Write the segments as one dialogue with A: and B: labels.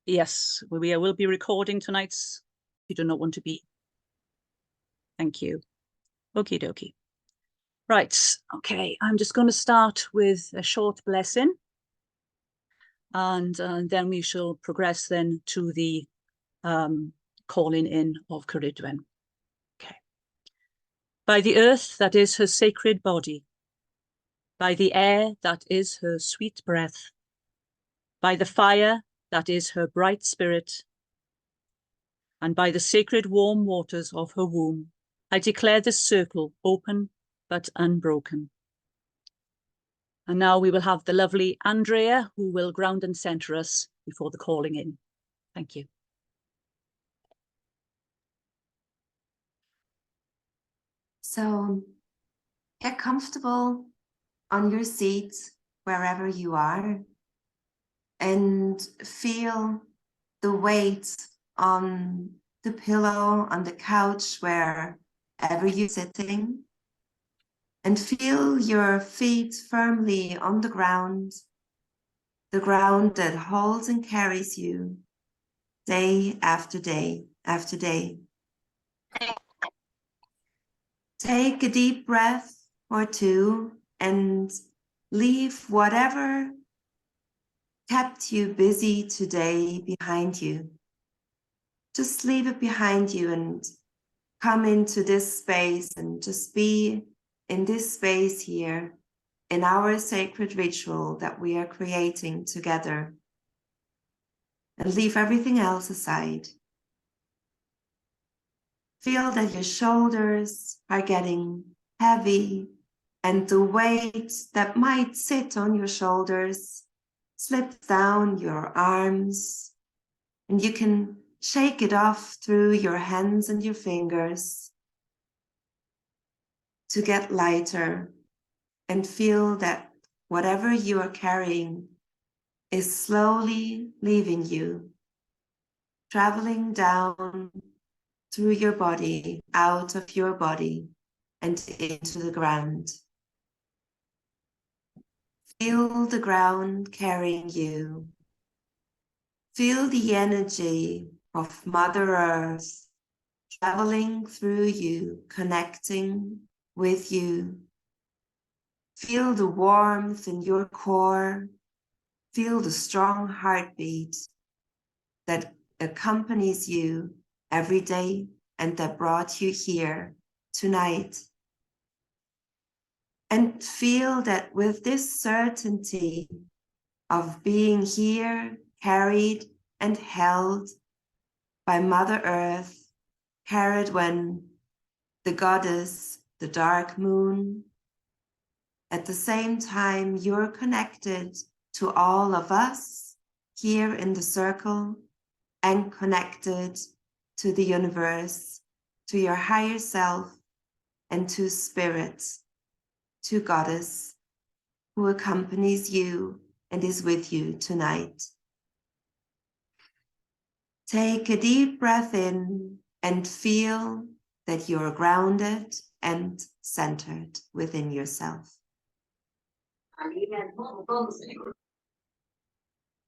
A: Yes, we will be recording tonight. You do not want to be. Thank you. Okie dokie. Right, okay, I'm just going to start with a short blessing. And then we shall progress then to the calling in of Cerridwen. Okay. By the earth that is her sacred body, by the air that is her sweet breath, by the fire that is her bright spirit, and by the sacred warm waters of her womb, I declare this circle open but unbroken. And now we will have the lovely Andrea, who will ground and center us before the calling in. Thank you.
B: So get comfortable on your seat, wherever you are, and feel the weight on the pillow, on the couch, wherever you're sitting, and feel your feet firmly on the ground that holds and carries you day after day after day. Take a deep breath or two and leave whatever kept you busy today behind you. Just leave it behind you and come into this space and just be in this space here in our sacred ritual that we are creating together. And leave everything else aside. Feel that your shoulders are getting heavy and the weight that might sit on your shoulders slips down your arms, and you can shake it off through your hands and your fingers to get lighter and feel that whatever you are carrying is slowly leaving you, traveling down through your body, out of your body, and into the ground. Feel the ground carrying you. Feel the energy of Mother Earth traveling through you, connecting with you. Feel the warmth in your core. Feel the strong heartbeat that accompanies you every day and that brought you here tonight. And feel that with this certainty of being here, carried and held by Mother Earth, Cerridwen, the goddess, the dark moon, at the same time you're connected to all of us here in the circle and connected to the universe, to your higher self, and to Spirit, to Goddess, who accompanies you and is with you tonight. Take a deep breath in and feel that you're grounded and centered within yourself.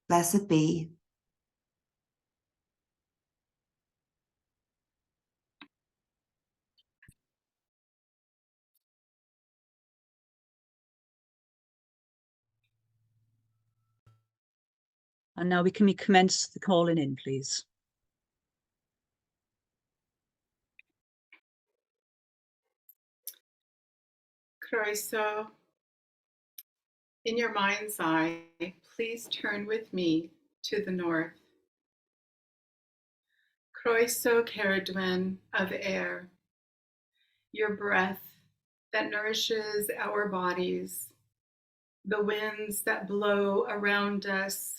B: Blessed be.
A: And now we can commence the calling in, please.
C: Croeso, in your mind's eye, please turn with me to the north. Croeso Cerridwen of air, your breath that nourishes our bodies, the winds that blow around us,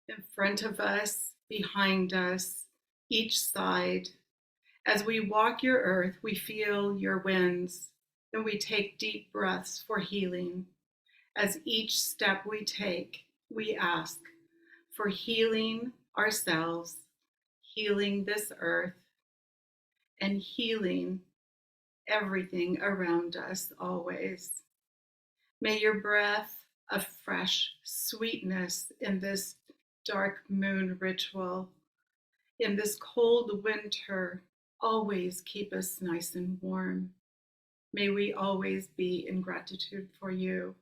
C: in front of us, behind us, each side. As we walk your earth, we feel your winds, and we take deep breaths for healing. As each step we take, we ask for healing ourselves, healing this earth, and healing everything around us always. May your breath of fresh sweetness in this dark moon ritual. In this cold winter, always keep us nice and warm. May we always be in gratitude for you.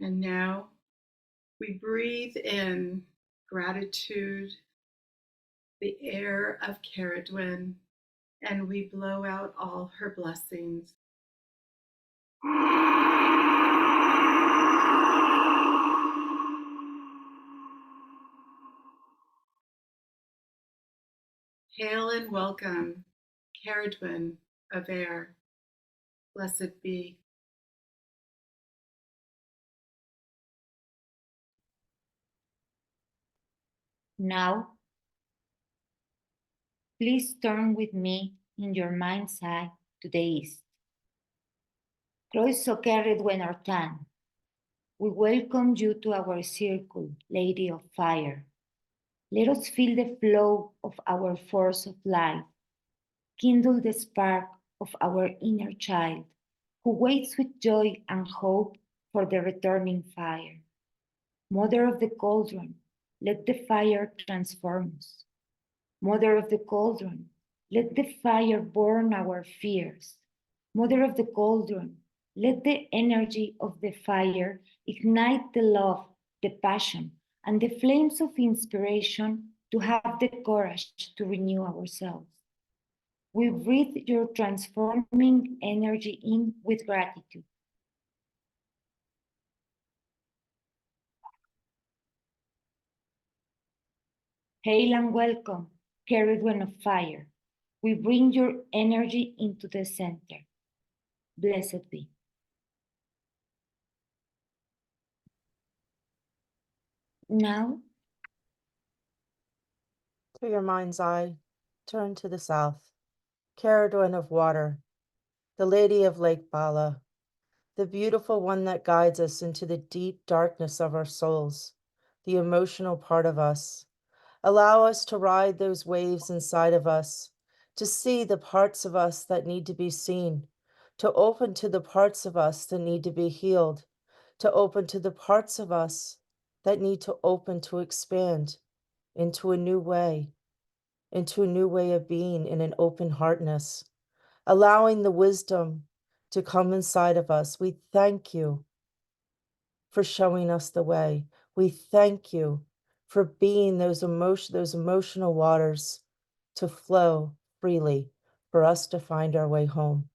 C: And now we breathe in gratitude, the air of Cerridwen, and we blow out all her blessings. Hail and welcome, Cerridwen of air. Blessed be.
D: Now, please turn with me in your mind's eye to the east. Croeso Cerridwen Artan, we welcome you to our circle, Lady of Fire. Let us feel the flow of our force of life, kindle the spark of our inner child, who waits with joy and hope for the returning fire. Mother of the cauldron, let the fire transform us. Mother of the cauldron, let the fire burn our fears. Mother of the cauldron, let the energy of the fire ignite the love, the passion, and the flames of inspiration to have the courage to renew ourselves. We breathe your transforming energy in with gratitude. Hail and welcome, Cerridwen of Fire. We bring your energy into the center. Blessed be. Now,
E: To your mind's eye, turn to the south. Cerridwen of water, the lady of Lake Bala, the beautiful one that guides us into the deep darkness of our souls, the emotional part of us. Allow us to ride those waves inside of us, to see the parts of us that need to be seen, to open to the parts of us that need to be healed, to open to the parts of us that need to open to expand into a new way of being in an open heartness, allowing the wisdom to come inside of us. We thank you for showing us the way. We thank you for being those emotional waters to flow freely for us to find our way home.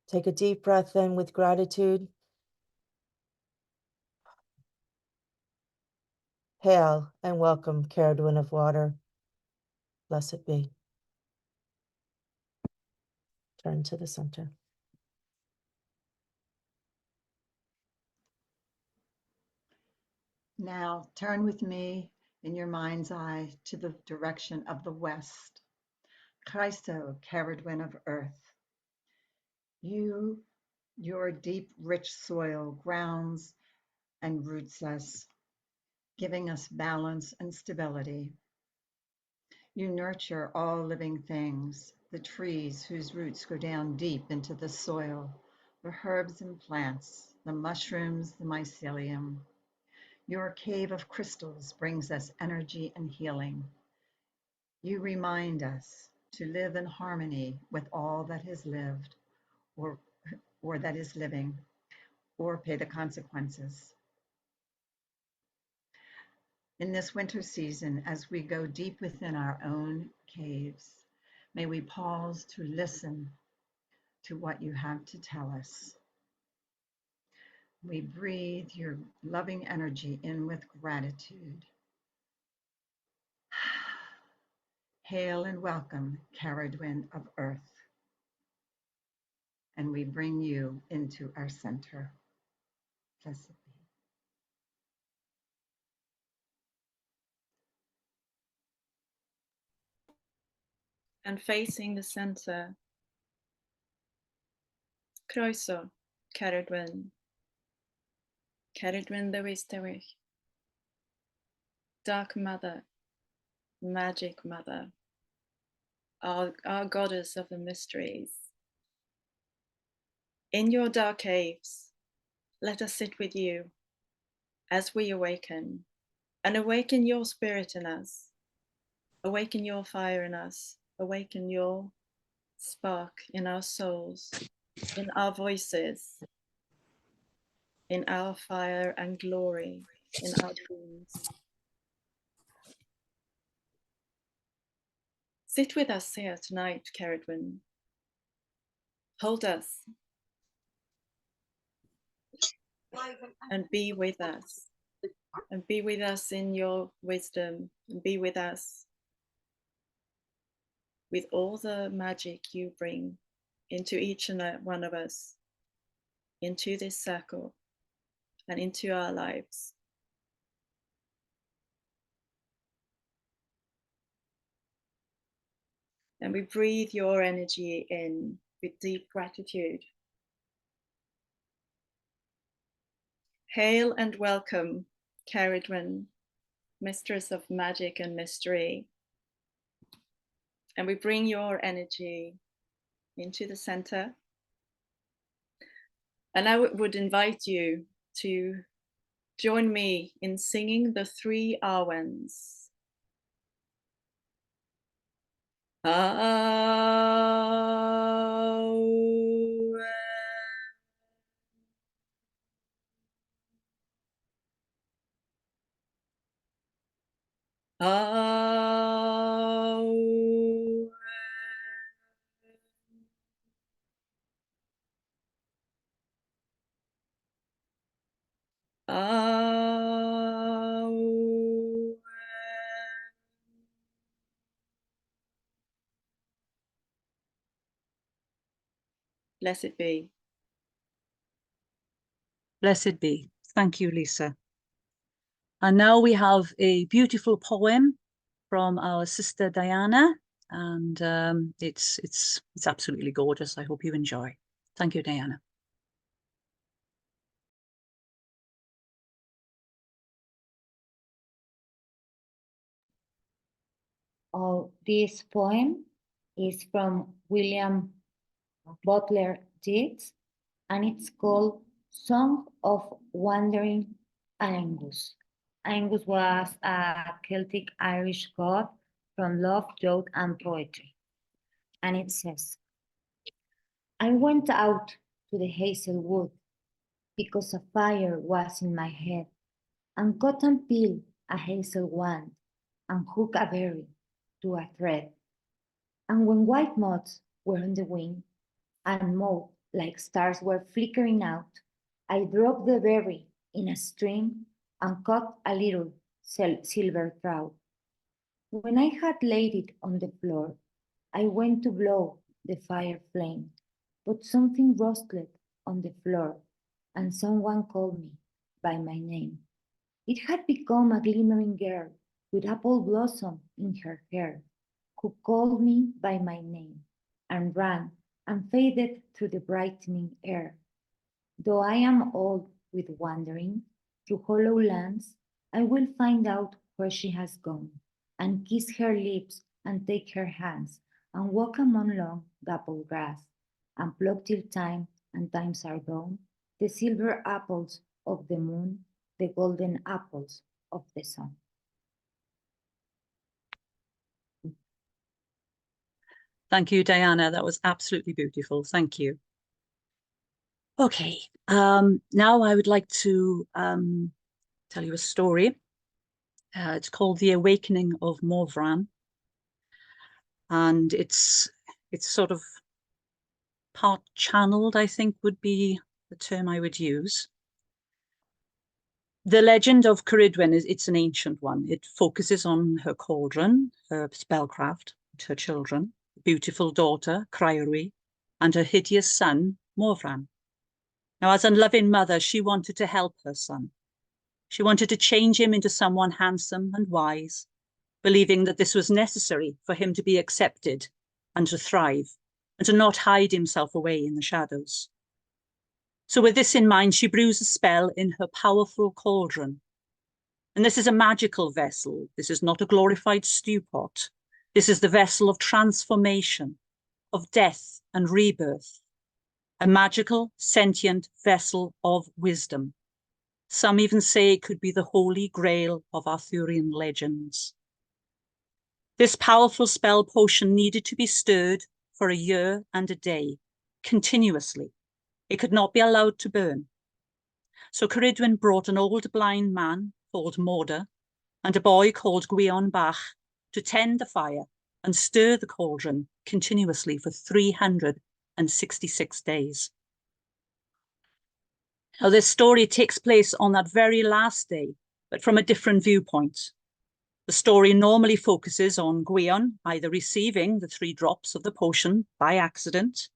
E: Take a deep breath in with gratitude. Hail and welcome, Cerridwen of water. Blessed be. Turn to the center.
F: Now turn with me in your mind's eye to the direction of the west. Christo, Cerridwen of earth. Your deep, rich soil grounds and roots us, giving us balance and stability. You nurture all living things, the trees whose roots go down deep into the soil, the herbs and plants, the mushrooms, the mycelium. Your cave of crystals brings us energy and healing. You remind us to live in harmony with all that has lived or that is living, or pay the consequences. In this winter season, as we go deep within our own caves, may we pause to listen to what you have to tell us. We breathe your loving energy in with gratitude. Hail and welcome, Cerridwen of earth. And we bring you into our center. Blessed be.
G: And facing the center, Croeso, Cerridwen, Cerridwen the Wisterwich, Dark Mother, Magic Mother, our goddess of the mysteries. In your dark caves, let us sit with you as we awaken, and awaken your spirit in us, awaken your fire in us, awaken your spark in our souls, in our voices, in our fire and glory, in our dreams. Sit with us here tonight, Cerridwen. Hold us and be with us. And be with us in your wisdom, and be with us with all the magic you bring into each and one of us, into this circle and into our lives. And we breathe your energy in with deep gratitude. Hail and welcome, Cerridwen, mistress of magic and mystery. And we bring your energy into the center. And I would invite you to join me in singing the 3 Awens. Avalon. Avalon. Avalon. Blessed be.
A: Blessed be. Thank you, Lisa. And now we have a beautiful poem from our sister Diana, and it's absolutely gorgeous. I hope you enjoy. Thank you, Diana.
D: Oh, this poem is from William Butler Yeats, and it's called Song of Wandering Angus. Angus was a Celtic Irish god from love, youth, and poetry. And it says, I went out to the hazel wood because a fire was in my head, and cut and peeled a hazel wand, and hook a berry to a thread. And when white moths were on the wing, and mauve like stars were flickering out, I dropped the berry in a stream and caught a little silver trout. When I had laid it on the floor, I went to blow the fire flame, but something rustled on the floor, and someone called me by my name. It had become a glimmering girl with apple blossom in her hair, who called me by my name, and ran and faded through the brightening air. Though I am old with wandering through hollow lands, I will find out where she has gone, and kiss her lips and take her hands, and walk among long dappled grass, and pluck till time and times are gone, the silver apples of the moon, the golden apples of the sun.
A: Thank you, Diana. That was absolutely beautiful. Thank you. Okay, now I would like to tell you a story. It's called The Awakening of Morvran. And it's sort of part channeled, I think would be the term I would use. The legend of Cerridwen it's an ancient one. It focuses on her cauldron, her spellcraft, her children, beautiful daughter, Cerridwen, and her hideous son, Morvran. Now, as a loving mother, she wanted to help her son. She wanted to change him into someone handsome and wise, believing that this was necessary for him to be accepted and to thrive, and to not hide himself away in the shadows. So with this in mind, she brews a spell in her powerful cauldron. And this is a magical vessel. This is not a glorified stew pot. This is the vessel of transformation, of death and rebirth, a magical, sentient vessel of wisdom. Some even say it could be the holy grail of Arthurian legends. This powerful spell potion needed to be stirred for a year and a day, continuously. It could not be allowed to burn. So Cerridwen brought an old blind man called Morda and a boy called Gwion Bach to tend the fire and stir the cauldron continuously for 366 days. Now, this story takes place on that very last day, but from a different viewpoint. The story normally focuses on Gwion either receiving the 3 drops of the potion by accident,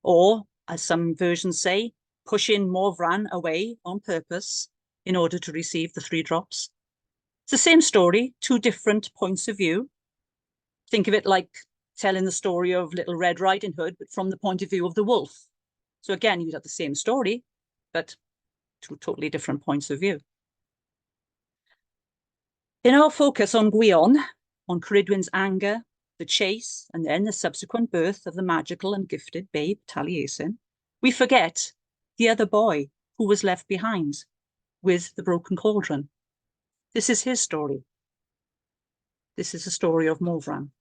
A: or, as some versions say, pushing Morvran away on purpose in order to receive the 3 drops. It's the same story, 2 different points of view. Think of it like telling the story of Little Red Riding Hood, but from the point of view of the wolf. So again, you'd have the same story, but 2 totally different points of view. In our focus on Gwion, on Cerridwen's anger, the chase, and then the subsequent birth of the magical and gifted babe Taliesin, we forget the other boy who was left behind with the broken cauldron. This is his story. This is the story of Morvran.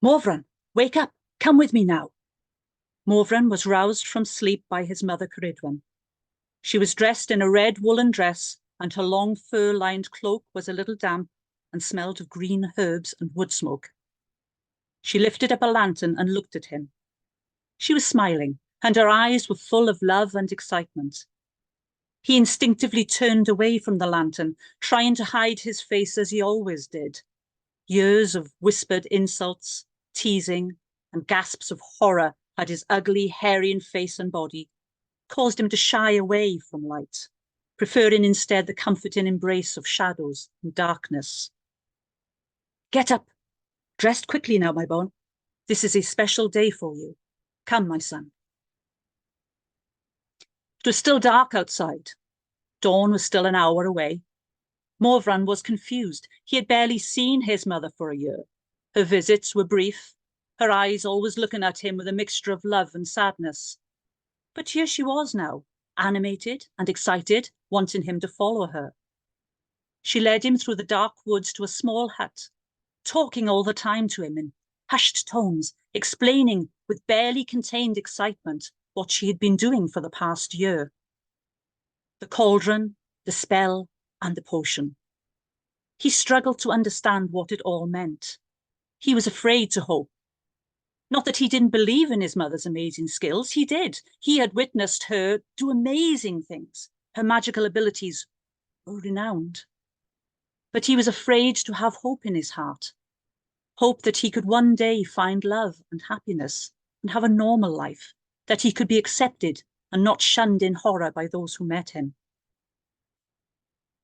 A: Morvran, wake up, come with me now. Morvran was roused from sleep by his mother Cerridwen. She was dressed in a red woolen dress, and her long fur-lined cloak was a little damp and smelled of green herbs and wood smoke. She lifted up a lantern and looked at him. She was smiling, and her eyes were full of love and excitement. He instinctively turned away from the lantern, trying to hide his face as he always did. Years of whispered insults, teasing, and gasps of horror had his ugly, hairy face and body, caused him to shy away from light, preferring instead the comforting embrace of shadows and darkness. Get up, dressed quickly now, my boy. This is a special day for you. Come, my son. It was still dark outside. Dawn was still an hour away. Morvran was confused. He had barely seen his mother for a year. Her visits were brief, her eyes always looking at him with a mixture of love and sadness. But here she was now, animated and excited, wanting him to follow her. She led him through the dark woods to a small hut, talking all the time to him in hushed tones, explaining with barely contained excitement what she had been doing for the past year. The cauldron, the spell, and the potion. He struggled to understand what it all meant. He was afraid to hope. Not that he didn't believe in his mother's amazing skills, he did. He had witnessed her do amazing things. Her magical abilities were renowned. But he was afraid to have hope in his heart. Hope that he could one day find love and happiness and have a normal life, that he could be accepted and not shunned in horror by those who met him.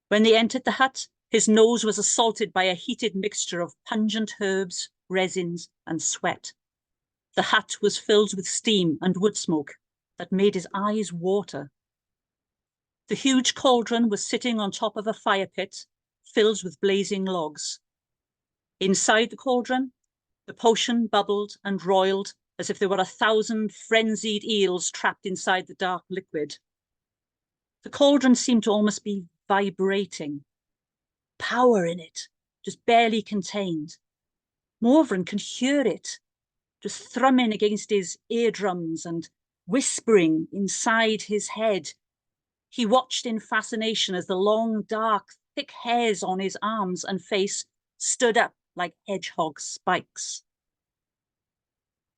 A: When they entered the hut, his nose was assaulted by a heated mixture of pungent herbs, resins, and sweat. The hut was filled with steam and wood smoke that made his eyes water. The huge cauldron was sitting on top of a fire pit filled with blazing logs. Inside the cauldron, the potion bubbled and roiled as if there were 1,000 frenzied eels trapped inside the dark liquid. The cauldron seemed to almost be vibrating. Power in it, just barely contained. Morvran can hear it, just thrumming against his eardrums and whispering inside his head. He watched in fascination as the long, dark, thick hairs on his arms and face stood up like hedgehog spikes.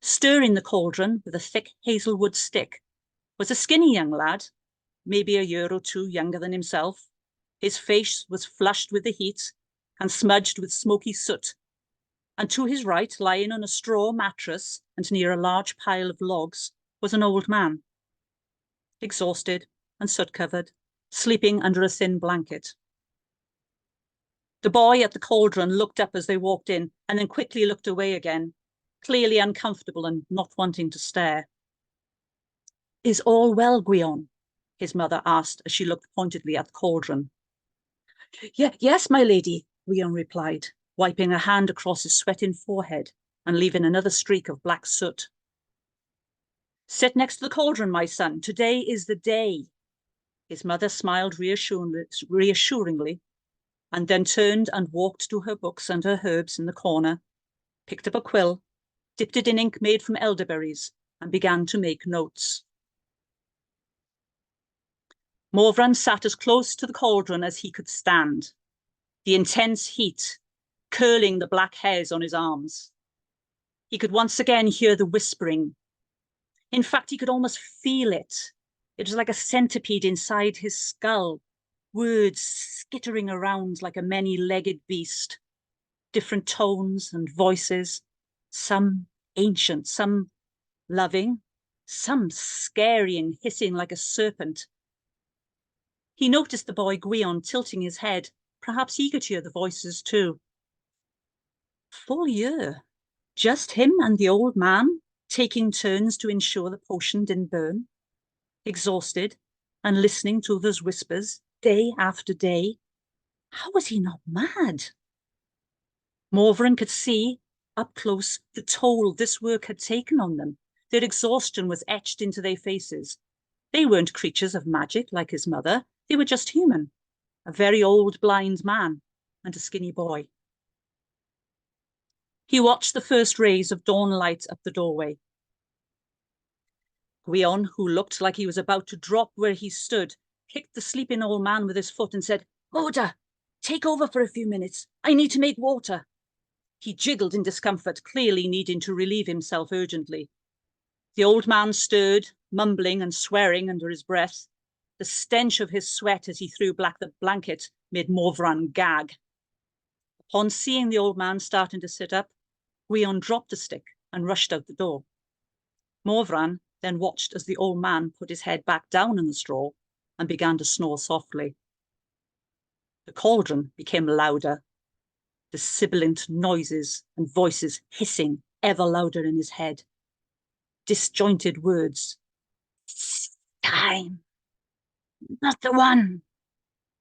A: Stirring the cauldron with a thick hazelwood stick was a skinny young lad, maybe a year or 2 younger than himself. His face was flushed with the heat and smudged with smoky soot, and to his right, lying on a straw mattress and near a large pile of logs, was an old man, exhausted and soot-covered, sleeping under a thin blanket. The boy at the cauldron looked up as they walked in and then quickly looked away again, clearly uncomfortable and not wanting to stare. "Is all well, Gwion?" his mother asked as she looked pointedly at the cauldron. Yes, my lady," Gwion replied, wiping a hand across his sweating forehead and leaving another streak of black soot. "Sit next to the cauldron, my son. Today is the day," His mother smiled reassuringly, and then turned and walked to her books and her herbs in the corner, picked up a quill, dipped it in ink made from elderberries, and began to make notes. Morvran sat as close to the cauldron as he could stand, the intense heat curling the black hairs on his arms. He could once again hear the whispering. In fact, he could almost feel it. It was like a centipede inside his skull, words skittering around like a many-legged beast, different tones and voices, some ancient, some loving, some scary and hissing like a serpent. He noticed the boy Gwion tilting his head. Perhaps he could hear the voices too. Full year. Just him and the old man, taking turns to ensure the potion didn't burn. Exhausted and listening to those whispers day after day. How was he not mad? Morvran could see up close the toll this work had taken on them. Their exhaustion was etched into their faces. They weren't creatures of magic like his mother. They were just human. A very old blind man and a skinny boy. He watched the first rays of dawn light up the doorway. Gwion, who looked like he was about to drop where he stood, kicked the sleeping old man with his foot and said, "Oda, take over for a few minutes. I need to make water." He jiggled in discomfort, clearly needing to relieve himself urgently. The old man stirred, mumbling and swearing under his breath. The stench of his sweat as he threw back the blanket made Morvran gag. Upon seeing the old man starting to sit up, Gwion dropped the stick and rushed out the door. Morvran then watched as the old man put his head back down in the straw and began to snore softly. The cauldron became louder, the sibilant noises and voices hissing ever louder in his head. Disjointed words. "Time. Not the one.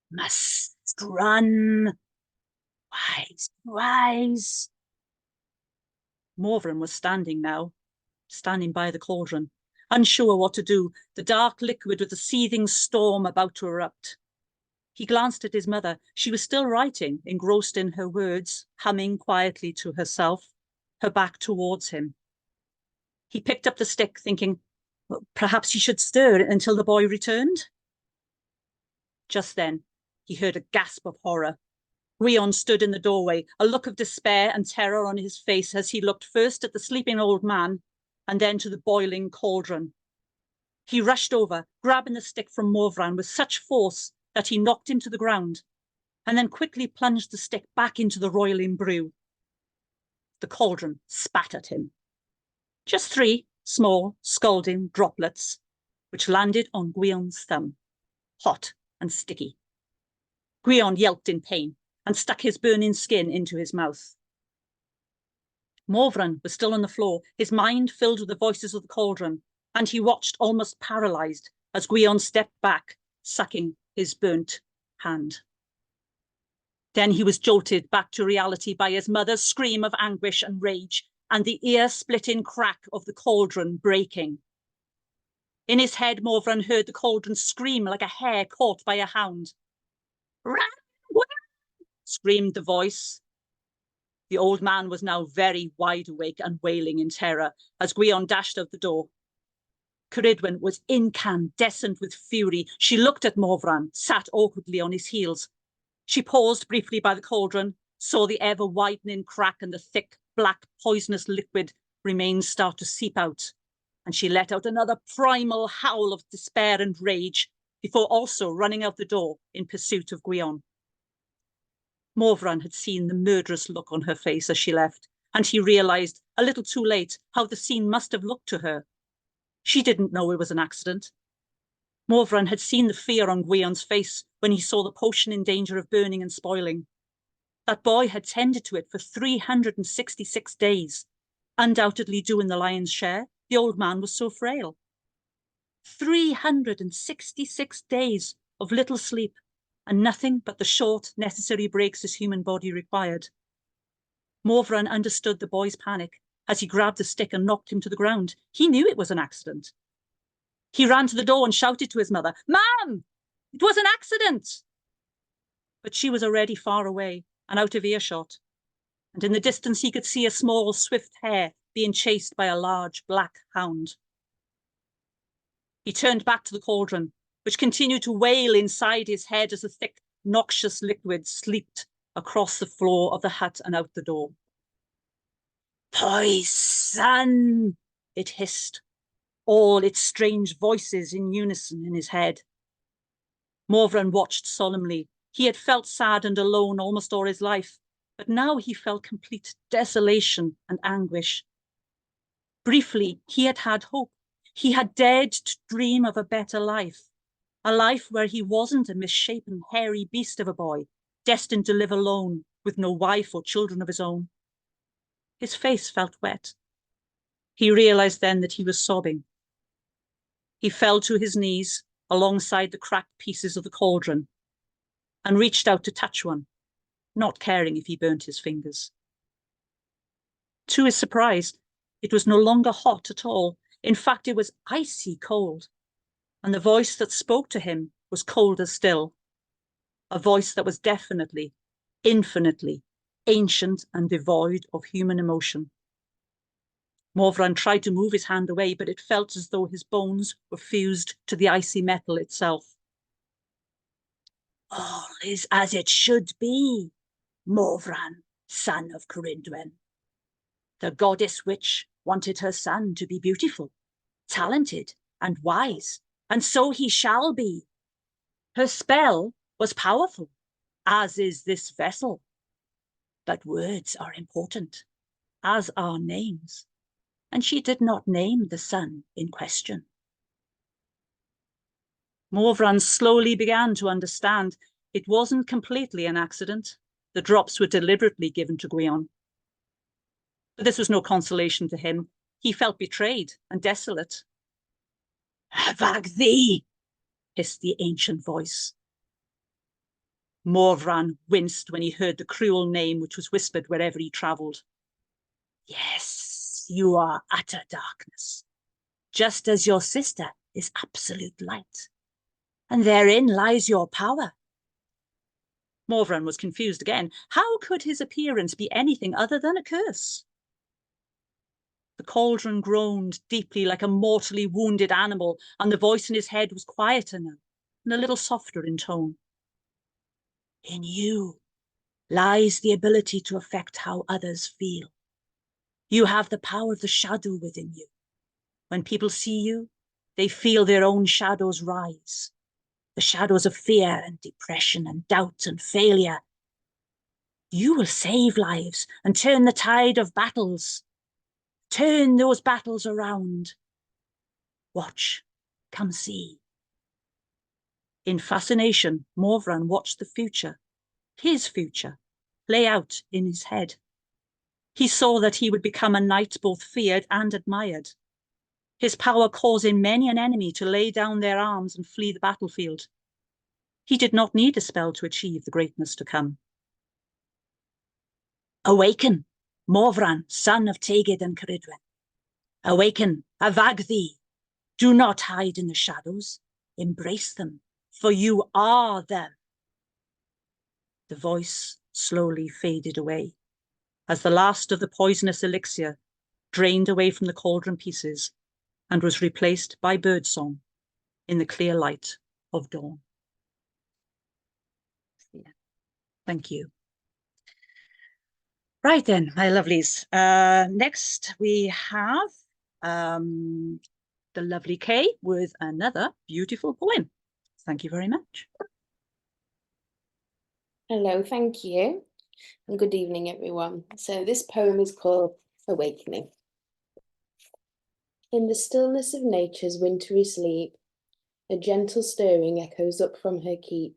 A: Must run. Wise, wise." Morvran was standing now, standing by the cauldron, unsure what to do, the dark liquid with the seething storm about to erupt. He glanced at his mother. She was still writing, engrossed in her words, humming quietly to herself, her back towards him. He picked up the stick, thinking, well, perhaps he should stir until the boy returned. Just then, he heard a gasp of horror. Gwion stood in the doorway, a look of despair and terror on his face as he looked first at the sleeping old man and then to the boiling cauldron. He rushed over, grabbing the stick from Morvran with such force that he knocked him to the ground, and then quickly plunged the stick back into the roiling brew. The cauldron spat at him. Just 3 small, scalding droplets, which landed on Gwion's thumb, hot and sticky. Gwion yelped in pain and stuck his burning skin into his mouth. Morvran was still on the floor, his mind filled with the voices of the cauldron, and he watched almost paralysed as Gwion stepped back, sucking his burnt hand. Then he was jolted back to reality by his mother's scream of anguish and rage and the ear-splitting crack of the cauldron breaking. In his head, Morvran heard the cauldron scream like a hare caught by a hound. "Run, run!" screamed the voice. The old man was now very wide awake and wailing in terror as Gwion dashed out the door. Cerridwen was incandescent with fury. She looked at Morvran, sat awkwardly on his heels. She paused briefly by the cauldron, saw the ever-widening crack and the thick, black, poisonous liquid remains start to seep out, and she let out another primal howl of despair and rage before also running out the door in pursuit of Gwion. Morvran had seen the murderous look on her face as she left, and he realised, a little too late, how the scene must have looked to her. She didn't know it was an accident. Morvran had seen the fear on Gwion's face when he saw the potion in danger of burning and spoiling. That boy had tended to it for 366 days, undoubtedly doing the lion's share. The old man was so frail. 366 days of little sleep, and nothing but the short, necessary breaks his human body required. Morvran understood the boy's panic as he grabbed the stick and knocked him to the ground. He knew it was an accident. He ran to the door and shouted to his mother, "Mom! It was an accident! But she was already far away and out of earshot, and in the distance he could see a small, swift hare being chased by a large black hound. He turned back to the cauldron, which continued to wail inside his head as the thick, noxious liquid sleeped across the floor of the hut and out the door. Poison! It hissed, all its strange voices in unison in his head. Morvran watched solemnly. He had felt sad and alone almost all his life, but now he felt complete desolation and anguish. Briefly, he had had hope. He had dared to dream of a better life, a life where he wasn't a misshapen, hairy beast of a boy, destined to live alone with no wife or children of his own. His face felt wet. He realized then that he was sobbing. He fell to his knees alongside the cracked pieces of the cauldron and reached out to touch one, not caring if he burnt his fingers. To his surprise, it was no longer hot at all. In fact, it was icy cold, and the voice that spoke to him was colder still, a voice that was definitely, infinitely, ancient and devoid of human emotion. Morvran tried to move his hand away, but it felt as though his bones were fused to the icy metal itself. All is as it should be, Morvran, son of Cerridwen. The goddess witch wanted her son to be beautiful, talented, and wise, and so he shall be. Her spell was powerful, as is this vessel. But words are important, as are names, and she did not name the son in question. Morvran slowly began to understand it wasn't completely an accident. The drops were deliberately given to Gwion. But this was no consolation to him. He felt betrayed and desolate. Havag thee, hissed the ancient voice. Morvran winced when he heard the cruel name which was whispered wherever he travelled. Yes, you are utter darkness, just as your sister is absolute light, and therein lies your power. Morvran was confused again. How could his appearance be anything other than a curse? The cauldron groaned deeply like a mortally wounded animal, and the voice in his head was quieter now, and a little softer in tone. In you lies the ability to affect how others feel. You have the power of the shadow within you. When people see you, they feel their own shadows rise. The shadows of fear and depression and doubt and failure. You will save lives and turn the tide of battles. Turn those battles around. Watch, come see. In fascination, Morvran watched the future, his future, play out in his head. He saw that he would become a knight both feared and admired, his power causing many an enemy to lay down their arms and flee the battlefield. He did not need a spell to achieve the greatness to come. Awaken, Morvran, son of Tegid and Cerridwen. Awaken, avag thee. Do not hide in the shadows. Embrace them, for you are them. The voice slowly faded away as the last of the poisonous elixir drained away from the cauldron pieces and was replaced by birdsong in the clear light of dawn. Thank you. Right then, my lovelies. Next we have the lovely Kay with another beautiful poem. Thank you very much.
H: Hello, thank you, and good evening, everyone. So this poem is called Awakening. In the stillness of nature's wintry sleep, a gentle stirring echoes up from her keep.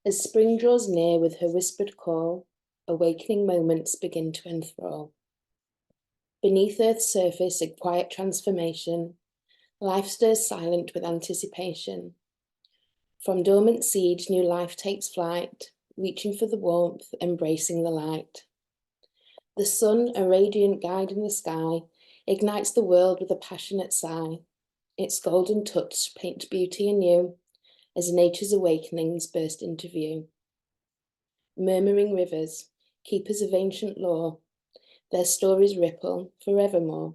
H: As spring draws near with her whispered call, awakening moments begin to enthrall. Beneath earth's surface, a quiet transformation, life stirs silent with anticipation. From dormant seeds, new life takes flight, reaching for the warmth, embracing the light. The sun, a radiant guide in the sky, ignites the world with a passionate sigh. Its golden touch paints beauty anew, as nature's awakenings burst into view. Murmuring rivers, keepers of ancient lore, their stories ripple forevermore.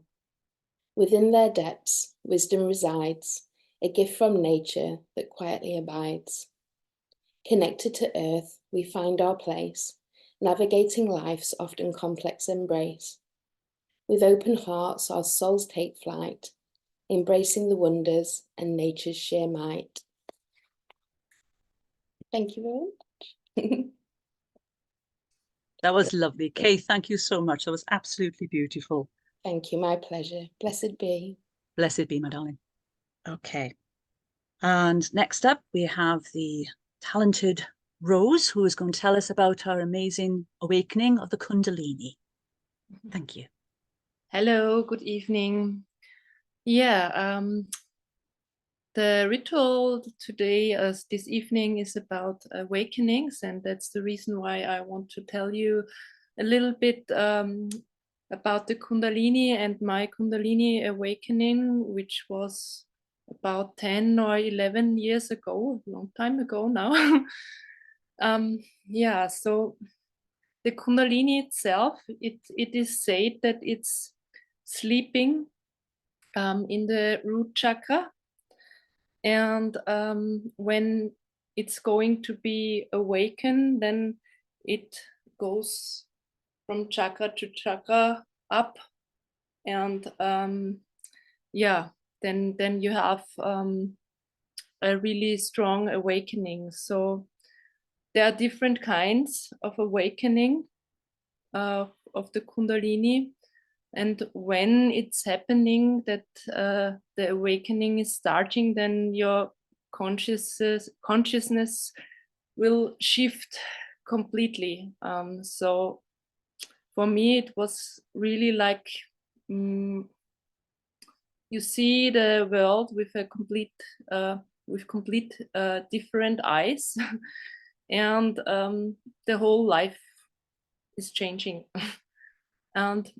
H: Within their depths, wisdom resides, a gift from nature that quietly abides. Connected to earth, we find our place, navigating life's often complex embrace. With open hearts, our souls take flight, embracing the wonders and nature's sheer might. Thank you very much.
A: That was lovely. Kay, thank you so much. That was absolutely beautiful.
H: Thank you, my pleasure. Blessed be.
A: Blessed be, my darling. Okay. And next up, we have the talented Rose, who is going to tell us about her amazing awakening of the Kundalini. Thank you.
I: Hello, good evening. Yeah, the ritual today, this evening, is about awakenings, and that's the reason why I want to tell you a little bit about the Kundalini and my Kundalini awakening, which was about 10 or 11 years ago, a long time ago now. Yeah, so the Kundalini itself, it is said that it's sleeping in the root chakra, and when it's going to be awakened, then it goes from chakra to chakra up, and yeah, then you have a really strong awakening. So there are different kinds of awakening of the Kundalini. And when it's happening, that the awakening is starting, then your consciousness will shift completely. So for me, it was really like you see the world with a complete different eyes, and the whole life is changing. And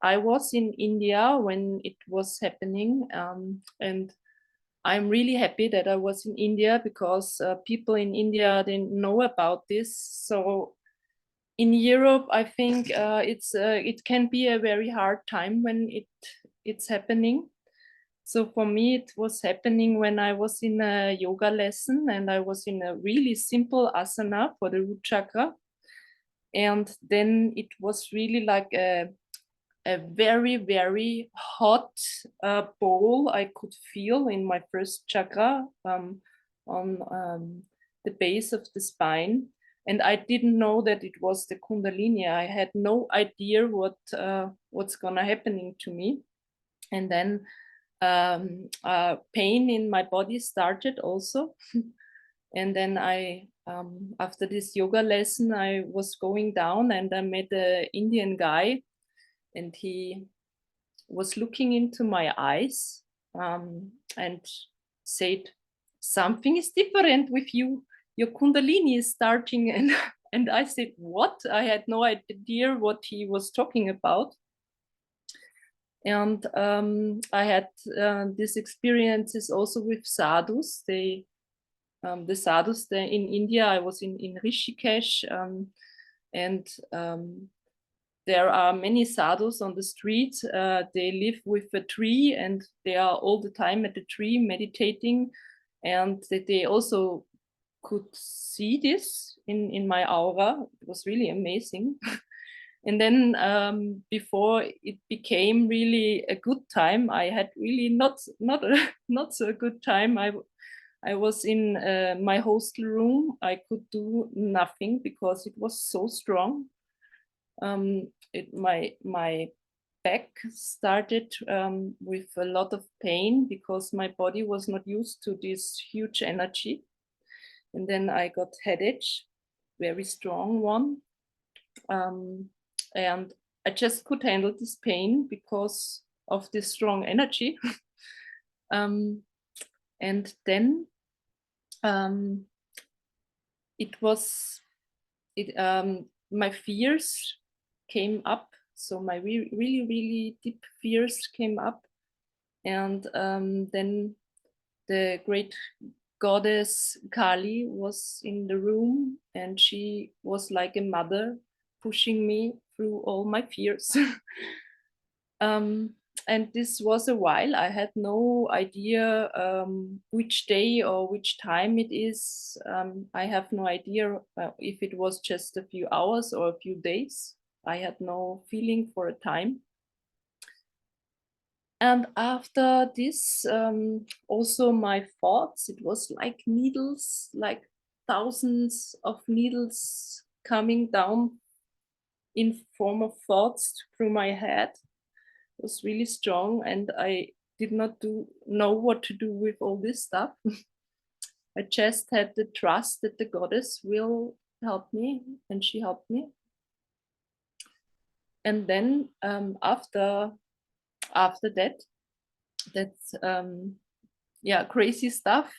I: I was in India when it was happening, and I'm really happy that I was in India, because people in India didn't know about this. So in Europe, I think it can be a very hard time when it's happening. So for me, it was happening when I was in a yoga lesson, and I was in a really simple asana for the root chakra. And then it was really like a very, very hot bowl I could feel in my first chakra, on the base of the spine. And I didn't know that it was the Kundalini. I had no idea what's gonna happening to me. And then pain in my body started also. And then I, after this yoga lesson, I was going down, and I met an Indian guy, and he was looking into my eyes and said, "Something is different with you. Your Kundalini is starting." And I said, "What?" I had no idea what he was talking about. And I had these experiences also with sadhus. The sadhus in India, I was in Rishikesh, and there are many sadhus on the street. They live with a tree, and they are all the time at the tree meditating. And they also could see this in my aura. It was really amazing. And then before it became really a good time, I had really not so good time. I was in my hostel room. I could do nothing because it was so strong. My back started with a lot of pain because my body was not used to this huge energy. And then I got headache, very strong one. And I just could handle this pain because of this strong energy. And then my fears came up. So my really, really deep fears came up. And then the great goddess Kali was in the room, and she was like a mother pushing me through all my fears. And this was a while. I had no idea which day or which time it is. I have no idea if it was just a few hours or a few days. I had no feeling for a time. And after this, also my thoughts, it was like needles, like thousands of needles coming down in form of thoughts through my head. It was really strong, and I did not know what to do with all this stuff. I just had the trust that the goddess will help me, and she helped me. And then after that, crazy stuff,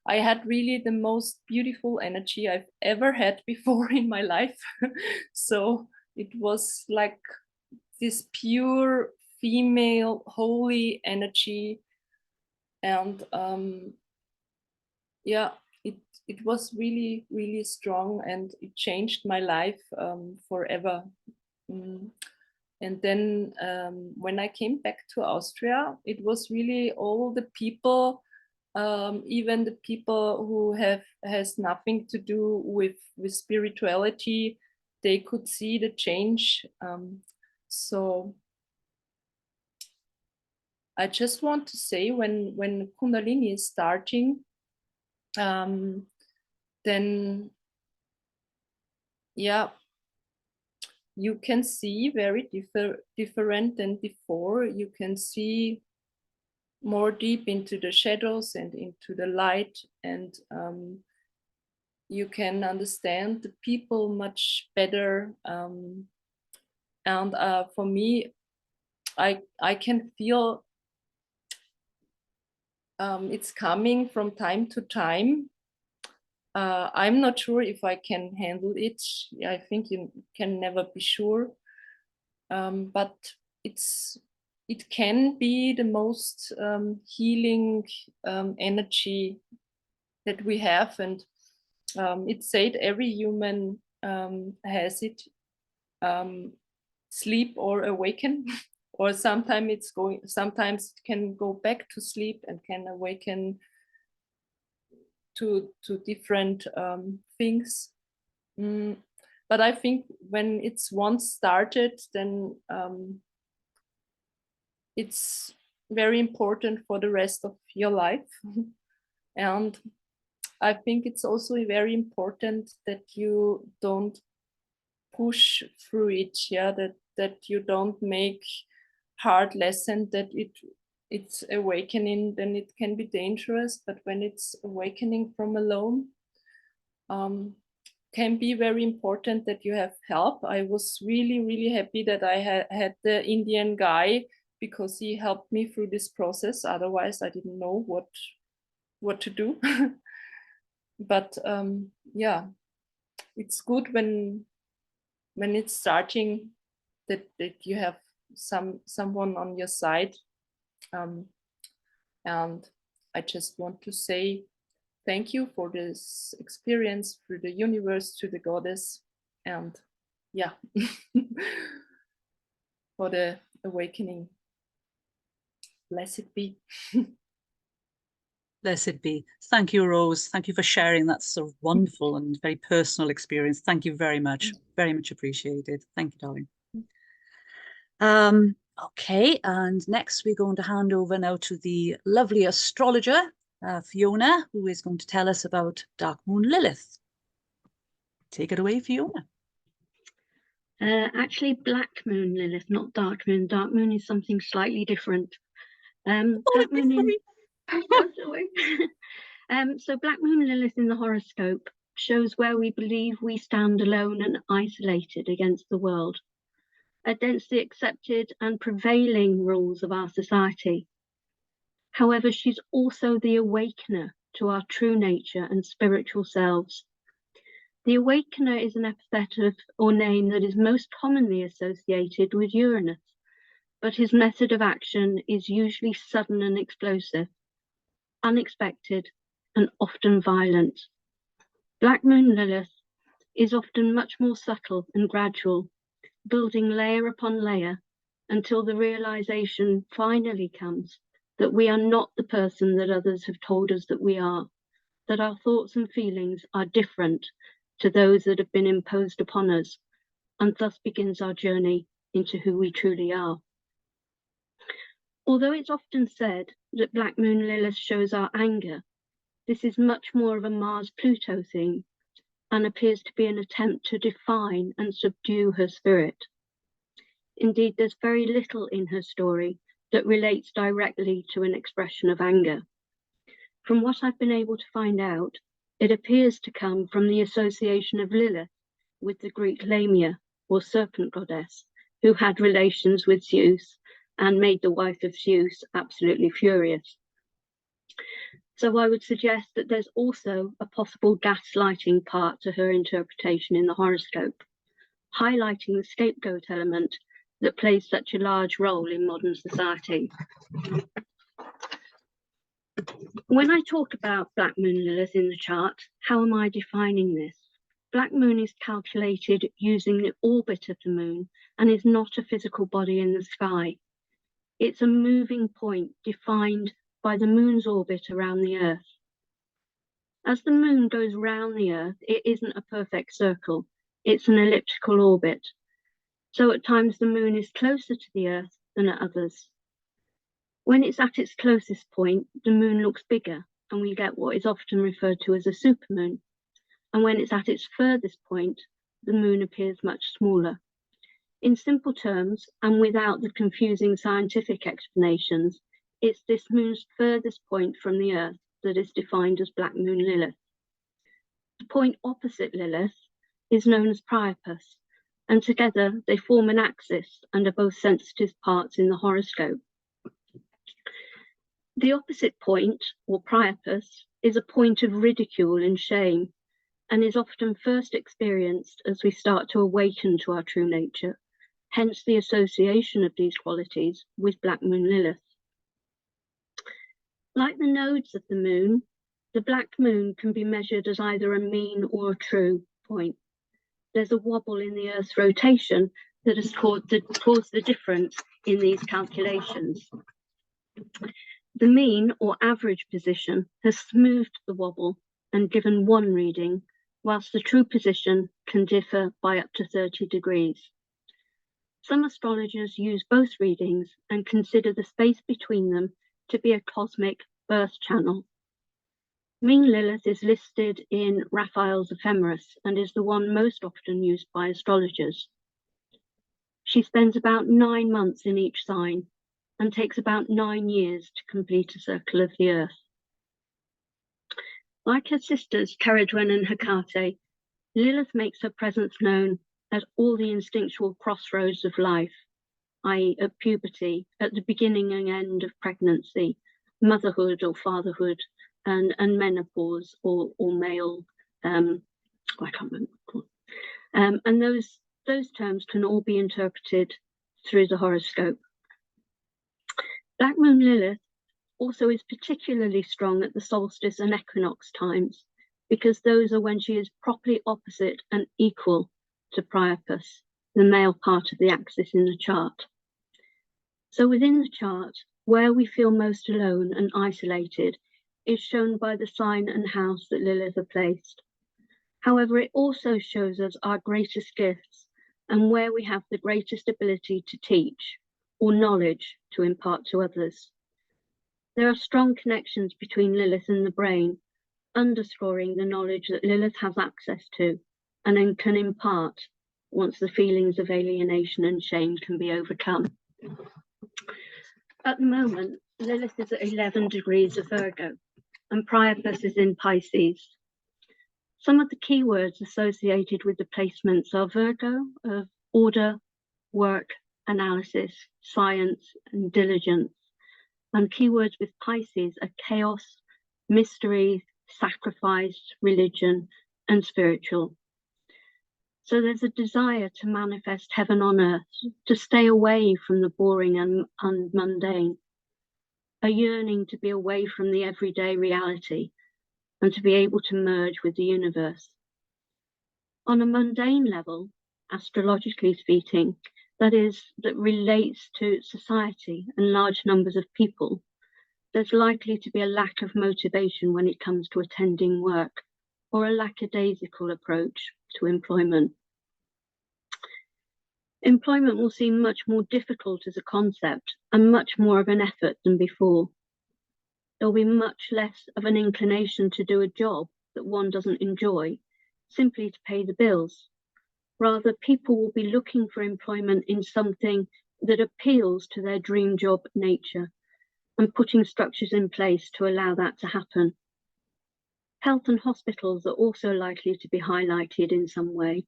I: I had really the most beautiful energy I've ever had before in my life. So it was like this pure female holy energy, and it was really, really strong, and it changed my life forever. And then when I came back to Austria, it was really all the people, even the people who has nothing to do with spirituality, they could see the change. So I just want to say, when Kundalini is starting, then you can see very different than before. You can see more deep into the shadows and into the light, and you can understand the people much better. And for me, I can feel it's coming from time to time. I'm not sure if I can handle it. I think you can never be sure. But it can be the most healing energy that we have. And it's said every human has it, sleep or awaken. Or sometimes it can go back to sleep and can awaken to different things. But I think when it's once started, then it's very important for the rest of your life. And I think it's also very important that you don't push through it, that you don't make hard lesson, that it's awakening, then it can be dangerous. But when it's awakening from alone, can be very important that you have help. I was really, really happy that I had the Indian guy, because he helped me through this process. Otherwise, I didn't know what to do. But it's good when it's starting, that you have someone on your side. And I just want to say thank you for this experience, through the universe, to the goddess, and for the awakening. Blessed be.
A: Blessed be. Thank you, Rose. Thank you for sharing that sort of wonderful and very personal experience. Thank you very much. Very much appreciated. Thank you, darling. Okay, and next we're going to hand over now to the lovely astrologer, Fiona, who is going to tell us about Dark Moon Lilith. Take it away, Fiona.
J: Actually, Black Moon Lilith, not Dark Moon. Dark Moon is something slightly different. Black Moon so Black Moon Lilith in the horoscope shows where we believe we stand alone and isolated against the world, against the accepted and prevailing rules of our society. However, she's also the awakener to our true nature and spiritual selves. The awakener is an epithet or name that is most commonly associated with Uranus, but his method of action is usually sudden and explosive, unexpected, and often violent. Black Moon Lilith is often much more subtle and gradual, building layer upon layer until the realization finally comes that we are not the person that others have told us that we are, that our thoughts and feelings are different to those that have been imposed upon us, and thus begins our journey into who we truly are. Although it's often said that Black Moon Lilith shows our anger, this is much more of a Mars-Pluto thing and appears to be an attempt to define and subdue her spirit. Indeed, there's very little in her story that relates directly to an expression of anger. From what I've been able to find out, it appears to come from the association of Lilith with the Greek Lamia, or serpent goddess, who had relations with Zeus and made the wife of Zeus absolutely furious. So I would suggest that there's also a possible gaslighting part to her interpretation in the horoscope, highlighting the scapegoat element that plays such a large role in modern society. When I talk about Black Moon Lilith in the chart, how am I defining this? Black Moon is calculated using the orbit of the moon and is not a physical body in the sky. It's a moving point defined by the moon's orbit around the Earth. As the moon goes round the Earth, it isn't a perfect circle, it's an elliptical orbit. So at times the moon is closer to the Earth than at others. When it's at its closest point, the moon looks bigger and we get what is often referred to as a supermoon. And when it's at its furthest point, the moon appears much smaller. In simple terms, and without the confusing scientific explanations, it's this moon's furthest point from the Earth that is defined as Black Moon Lilith. The point opposite Lilith is known as Priapus, and together they form an axis and are both sensitive parts in the horoscope. The opposite point, or Priapus, is a point of ridicule and shame, and is often first experienced as we start to awaken to our true nature, hence the association of these qualities with Black Moon Lilith. Like the nodes of the moon, the Black Moon can be measured as either a mean or a true point. There's a wobble in the Earth's rotation that has caused the difference in these calculations. The mean or average position has smoothed the wobble and given one reading, whilst the true position can differ by up to 30 degrees. Some astrologers use both readings and consider the space between them to be a cosmic birth channel. Mean Lilith is listed in Raphael's Ephemeris and is the one most often used by astrologers. She spends about 9 months in each sign and takes about 9 years to complete a circle of the Earth. Like her sisters Cerridwen and Hecate, Lilith makes her presence known at all the instinctual crossroads of life, i.e. at puberty, at the beginning and end of pregnancy, motherhood or fatherhood, and menopause or male, I can't remember. And those terms can all be interpreted through the horoscope. Black Moon Lilith also is particularly strong at the solstice and equinox times, because those are when she is properly opposite and equal to Priapus, the male part of the axis in the chart. So within the chart, where we feel most alone and isolated is shown by the sign and house that Lilith are placed. However, it also shows us our greatest gifts and where we have the greatest ability to teach or knowledge to impart to others. There are strong connections between Lilith and the brain, underscoring the knowledge that Lilith has access to and then can impart once the feelings of alienation and shame can be overcome. At the moment, Lilith is at 11 degrees of Virgo and Priapus is in Pisces. Some of the keywords associated with the placements are Virgo of order, work, analysis, science, and diligence. And keywords with Pisces are chaos, mystery, sacrifice, religion, and spiritual. So there's a desire to manifest heaven on earth, to stay away from the boring and mundane, a yearning to be away from the everyday reality and to be able to merge with the universe. On a mundane level, astrologically speaking, that relates to society and large numbers of people, there's likely to be a lack of motivation when it comes to attending work, or a lackadaisical approach to employment. Employment will seem much more difficult as a concept and much more of an effort than before. There'll be much less of an inclination to do a job that one doesn't enjoy, simply to pay the bills. Rather, people will be looking for employment in something that appeals to their dream job nature and putting structures in place to allow that to happen. Health and hospitals are also likely to be highlighted in some way,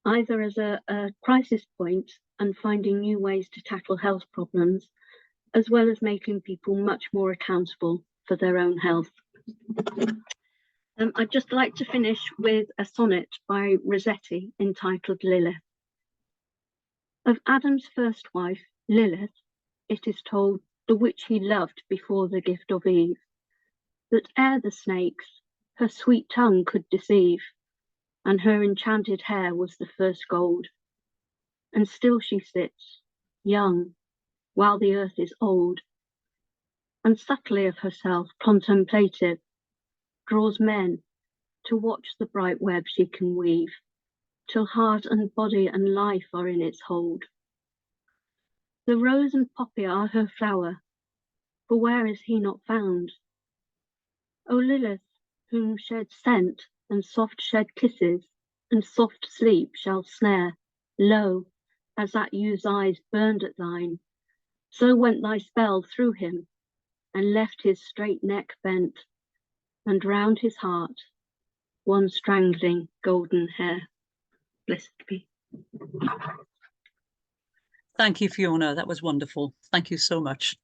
J: either as a crisis point and finding new ways to tackle health problems, as well as making people much more accountable for their own health. I'd just like to finish with a sonnet by Rossetti entitled Lilith. Of Adam's first wife, Lilith, it is told, the which he loved before the gift of Eve, that ere the snakes her sweet tongue could deceive, and her enchanted hair was the first gold. And still she sits, young, while the earth is old, and subtly of herself contemplative, draws men to watch the bright web she can weave, till heart and body and life are in its hold. The rose and poppy are her flower, for where is he not found? O Lilith, whom shed scent and soft shed kisses, and soft sleep shall snare, lo, as that youth's eyes burned at thine, so went thy spell through him, and left his straight neck bent, and round his heart one strangling golden hair. Blessed be.
A: Thank you, Fiona. That was wonderful. Thank you so much.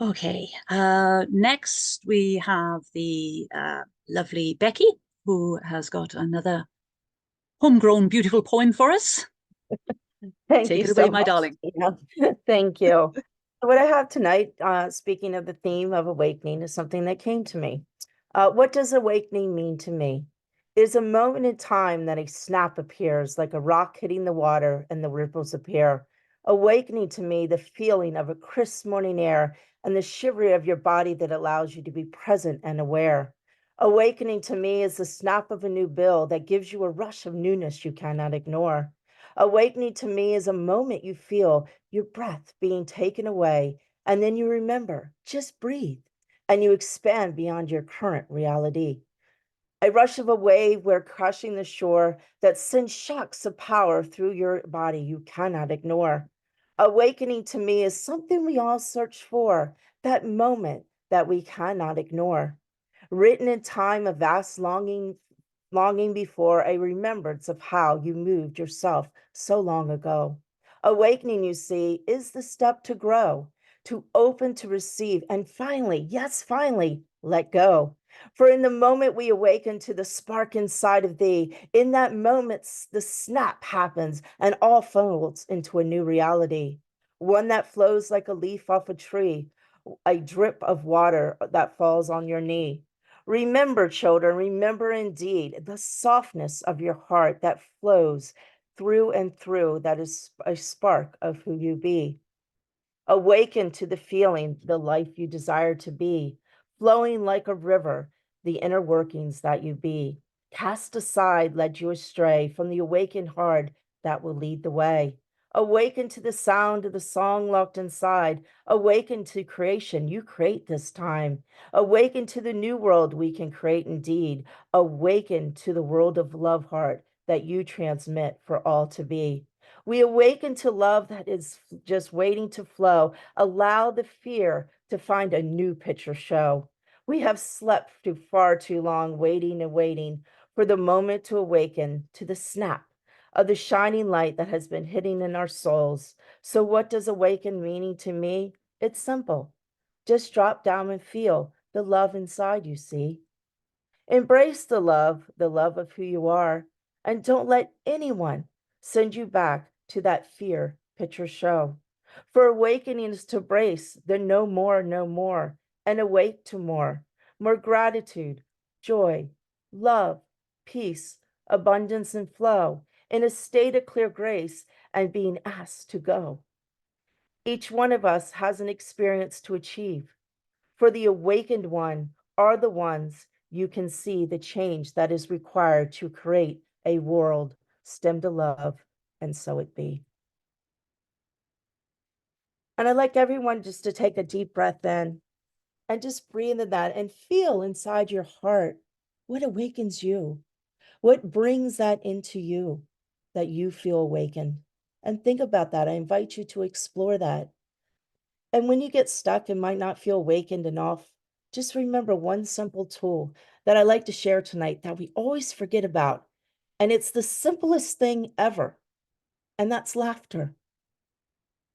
A: Okay, next we have the lovely Becky, who has got another homegrown beautiful poem for us.
E: Thank
A: Take
E: you
A: it away,
E: so
A: my
E: much,
A: darling.
E: Tina. Thank you. What I have tonight, speaking of the theme of awakening, is something that came to me. What does awakening mean to me? It is a moment in time that a snap appears, like a rock hitting the water and the ripples appear. Awakening to me, the feeling of a crisp morning air and the shivery of your body that allows you to be present and aware. Awakening to me is the snap of a new bill that gives you a rush of newness you cannot ignore. Awakening to me is a moment you feel your breath being taken away, and then you remember, just breathe, and you expand beyond your current reality. A rush of a wave where crushing the shore that sends shocks of power through your body you cannot ignore. Awakening to me is something we all search for, that moment that we cannot ignore. Written in time, a vast longing before a remembrance of how you moved yourself so long ago. Awakening, you see, is the step to grow, to open to receive, and finally, yes, finally, let go. For in the moment we awaken to the spark inside of thee, in that moment the snap happens and all folds into a new reality, one that flows like a leaf off a tree, a drip of water that falls on your knee. Remember, children, remember indeed the softness of your heart that flows through and through, that is a spark of who you be. Awaken to the feeling, the life you desire to be, flowing like a river, the inner workings that you be. Cast aside, led you astray from the awakened heart that will lead the way. Awaken to the sound of the song locked inside. Awaken to creation you create this time. Awaken to the new world we can create indeed. Awaken to the world of love heart that you transmit for all to be. We awaken to love that is just waiting to flow. Allow the fear to find a new picture show. We have slept too far too long, waiting and waiting for the moment to awaken to the snap of the shining light that has been hidden in our souls. So what does awaken meaning to me? It's simple. Just drop down and feel the love inside you, see? Embrace the love of who you are, and don't let anyone send you back to that fear picture show. For awakening is to brace the no more, and awake to more. more gratitude, joy, love, peace, abundance, and flow, in a state of clear grace and being asked to go. Each one of us has an experience to achieve. For the awakened one are the ones you can see the change that is required to create a world stemmed to love, and so it be. And I'd like everyone just to take a deep breath in and just breathe in that and feel inside your heart what awakens you, what brings that into you that you feel awakened. And think about that. I invite you to explore that. And when you get stuck and might not feel awakened enough, just remember one simple tool that I like to share tonight that we always forget about. And it's the simplest thing ever, and that's laughter.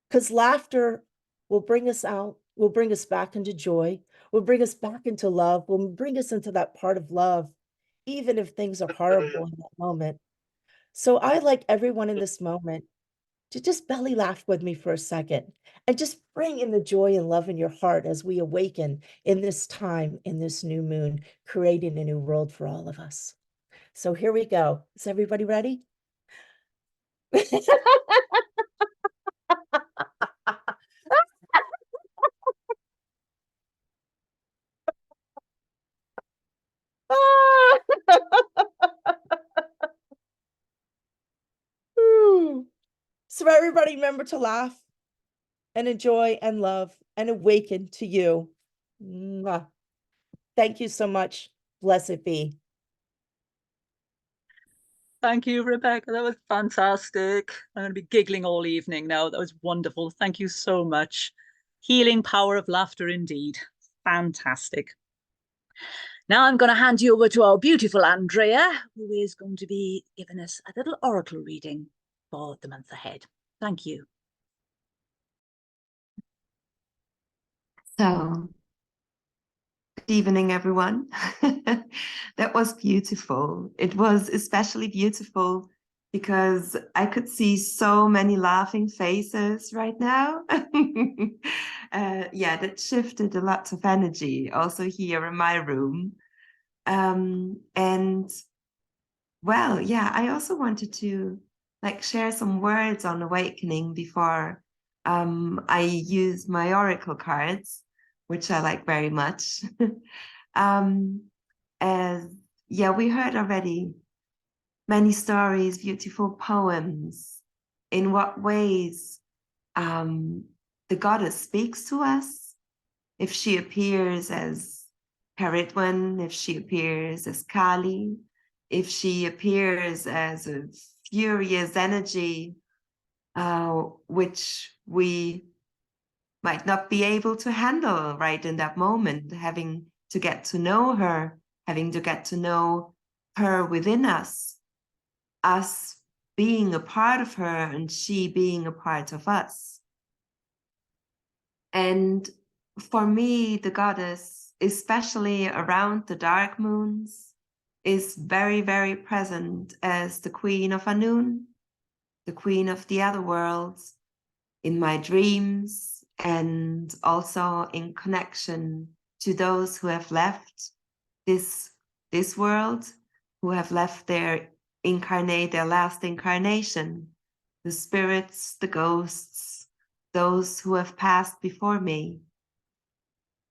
E: Because laughter will bring us out, will bring us back into joy, will bring us back into love, will bring us into that part of love, even if things are horrible in that moment. So I like everyone in this moment to just belly laugh with me for a second and just bring in the joy and love in your heart as we awaken in this time, in this new moon, creating a new world for all of us. So here we go. Is everybody ready? So everybody remember to laugh and enjoy and love and awaken to you. Mwah. Thank you so much. Blessed be.
A: Thank you, Rebecca. That was fantastic. I'm going to be giggling all evening now. That was wonderful. Thank you so much. Healing power of laughter indeed. Fantastic. Now I'm going to hand you over to our beautiful Andrea, who is going to be giving us a little oracle reading for the month ahead. Thank you.
B: So, good evening, everyone. That was beautiful. It was especially beautiful because I could see so many laughing faces right now. Yeah, that shifted a lot of energy also here in my room. And well, yeah, I also wanted to share some words on awakening before I use my oracle cards, which I like very much. As yeah, we heard already many stories, beautiful poems. In what ways the goddess speaks to us? If she appears as Cerridwen, if she appears as Kali, if she appears as a furious energy, which we might not be able to handle right in that moment, having to get to know her, having to get to know her within us being a part of her and she being a part of us. And for me, the goddess, especially around the dark moons, is very, very present as the queen of Anun, the queen of the other worlds, in my dreams, and also in connection to those who have left this world, who have left their last incarnation, the spirits, the ghosts, those who have passed before me.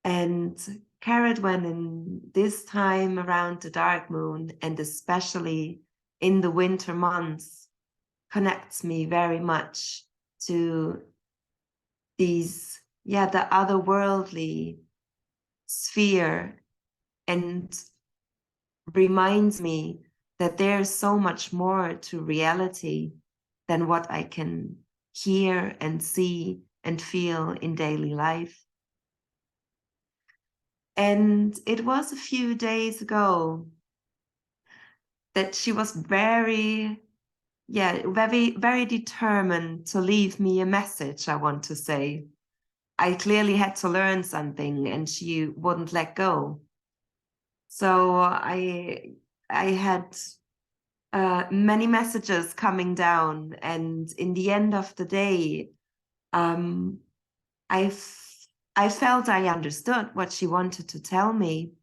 B: And Cerridwen, in this time around the dark moon, and especially in the winter months, connects me very much to these, the otherworldly sphere, and reminds me that there's so much more to reality than what I can hear and see and feel in daily life. And it was a few days ago that she was very, very determined to leave me a message, I want to say. I clearly had to learn something and she wouldn't let go. So I had many messages coming down, and in the end of the day, I felt I understood what she wanted to tell me,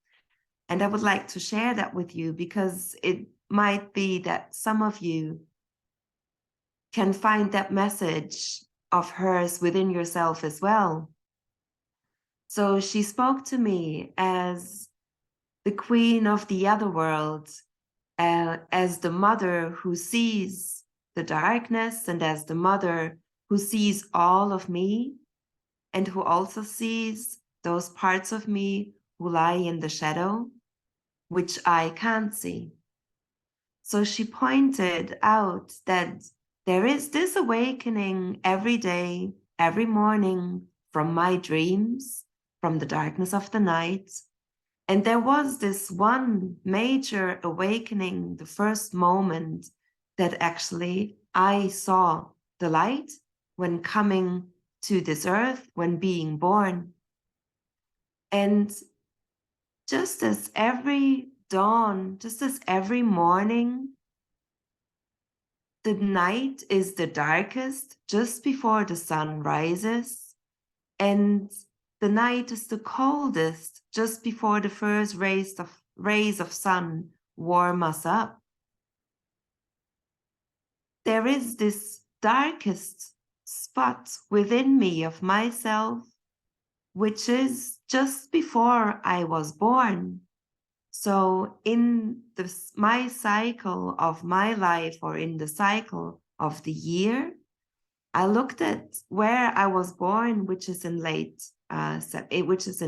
B: And I would like to share that with you because it might be that some of you can find that message of hers within yourself as well. So she spoke to me as the queen of the other world, as the mother who sees the darkness, and as the mother who sees all of me, and who also sees those parts of me who lie in the shadow, which I can't see. So she pointed out that there is this awakening every day, every morning, from my dreams, from the darkness of the night. And there was this one major awakening, the first moment that actually I saw the light when coming to this earth, when being born. And just as every dawn, just as every morning, the night is the darkest just before the sun rises, and the night is the coldest just before the first rays of sun warm us up. There is this darkest spot within me of myself, which is just before I was born. So in my cycle of my life, or in the cycle of the year, I looked at where I was born, which is in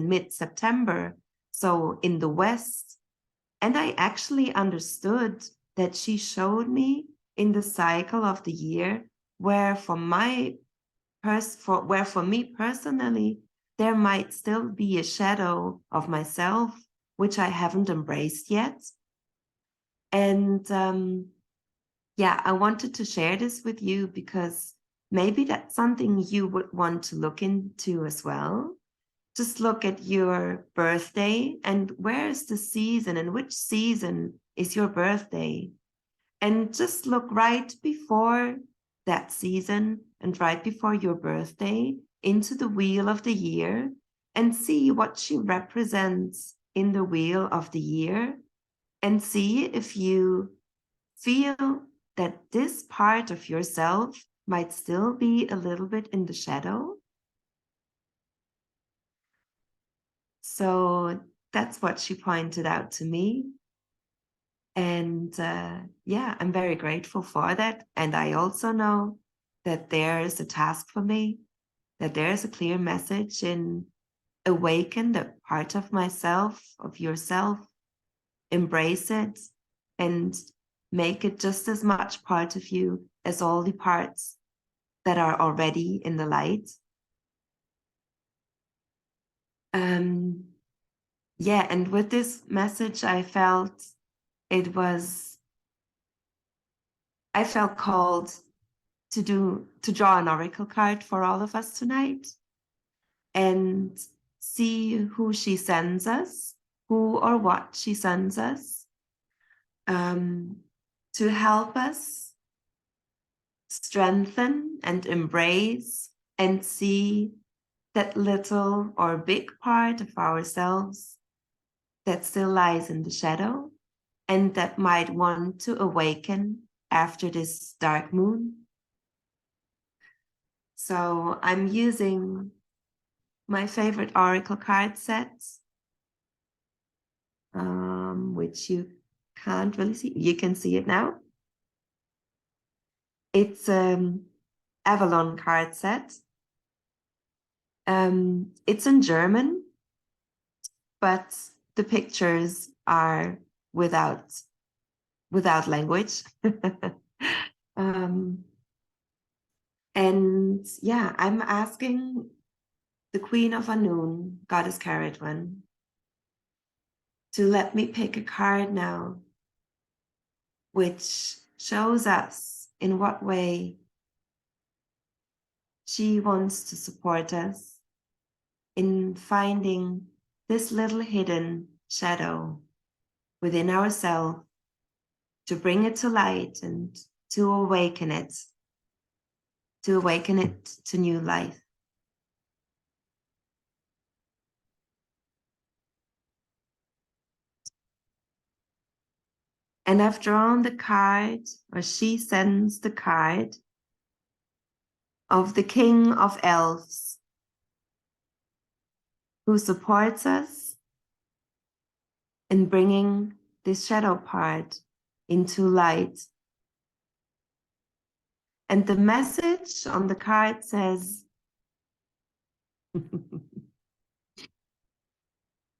B: mid-September, so in the West. And I actually understood that she showed me in the cycle of the year where for me personally, there might still be a shadow of myself, which I haven't embraced yet. And I wanted to share this with you because maybe that's something you would want to look into as well. Just look at your birthday and where's the season, and which season is your birthday? And just look right before that season and right before your birthday into the wheel of the year and see what she represents in the wheel of the year, and see if you feel that this part of yourself might still be a little bit in the shadow. So that's what she pointed out to me. And I'm very grateful for that. And I also know that there is a task for me, that there is a clear message in awaken the part of myself, of yourself, embrace it, and make it just as much part of you as all the parts that are already in the light. And with this message, I felt called to draw an oracle card for all of us tonight and see who she sends us, who or what she sends us, to help us strengthen and embrace and see that little or big part of ourselves that still lies in the shadow and that might want to awaken after this dark moon. So I'm using my favorite oracle card sets, which you can't really see. You can see it now. It's Avalon card set. It's in German, but the pictures are without language. I'm asking the Queen of Anun, Goddess Cerridwen, to let me pick a card now, which shows us in what way she wants to support us in finding this little hidden shadow within ourselves, to bring it to light and to awaken it to new life. And I've drawn the card, or she sends the card, of the King of Elves, who supports us in bringing this shadow part into light. And the message on the card says,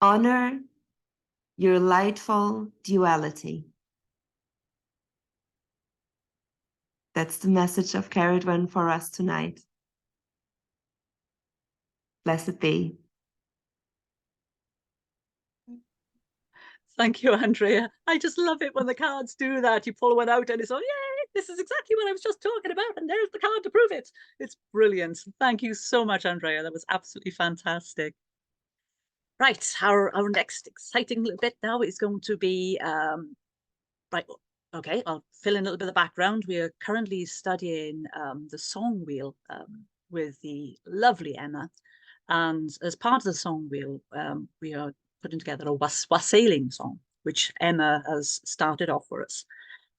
B: honor your lightful duality. That's the message of Cerridwen for us tonight. Blessed be.
A: Thank you, Andrea. I just love it when the cards do that. You pull one out and it's all, yay, this is exactly what I was just talking about. And there's the card to prove it. It's brilliant. Thank you so much, Andrea. That was absolutely fantastic. Right, our next exciting little bit now is going to be, right, okay, I'll fill in a little bit of the background. We are currently studying the song wheel with the lovely Emma. And as part of the song wheel, we are putting together a wassailing song, which Emma has started off for us.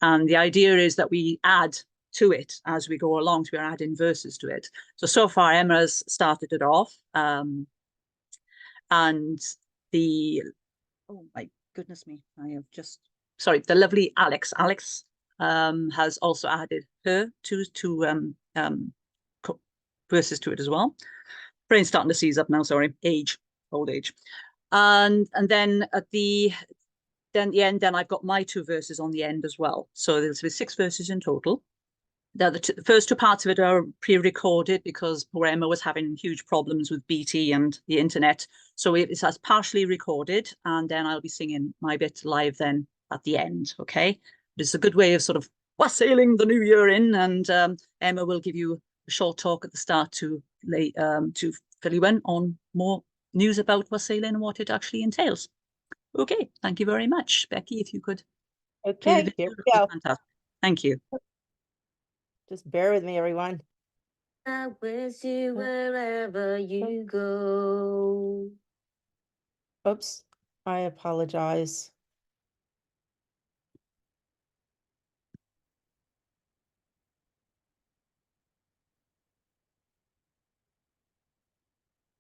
A: And the idea is that we add to it as we go along, so we're adding verses to it. So far, Emma has started it off. And the, oh my goodness me, I have just, sorry, the lovely Alex has also added her two verses to it as well. Brain's starting to seize up now, sorry, old age. And then at the end, I've got my 2 verses on the end as well. So there's 6 verses in total. Now, the first 2 parts of it are pre-recorded because poor Emma was having huge problems with BT and the internet. So it's partially recorded, and then I'll be singing my bit live then at the end, okay? It's a good way of sort of wassailing the new year in, and Emma will give you a short talk at the start to fill you in on more news about wassailing and what it actually entails. Okay, thank you very much. Becky, if you could.
E: Okay, here we go.
A: Fantastic. Thank you.
E: Just bear with me, everyone.
K: I wish you wherever you go.
E: Oops, I apologize.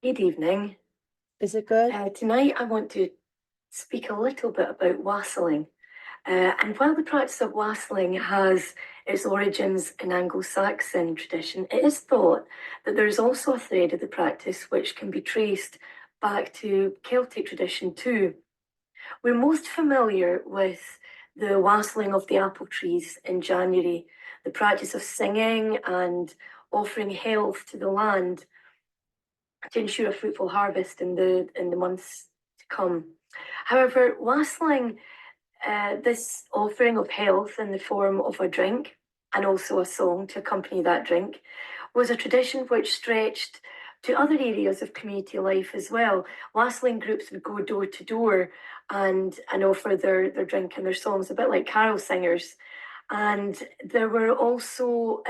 K: Good evening.
E: Is it good?
K: Tonight I want to speak a little bit about wassailing. And while the practice of wassailing has its origins in Anglo-Saxon tradition, it is thought that there is also a thread of the practice which can be traced back to Celtic tradition too. We're most familiar with the wassailing of the apple trees in January, the practice of singing and offering health to the land to ensure a fruitful harvest in the months to come. However, wassailing, this offering of health in the form of a drink and also a song to accompany that drink, was a tradition which stretched to other areas of community life as well. Wassailing groups would go door to door and offer their drink and their songs, a bit like carol singers. And there were also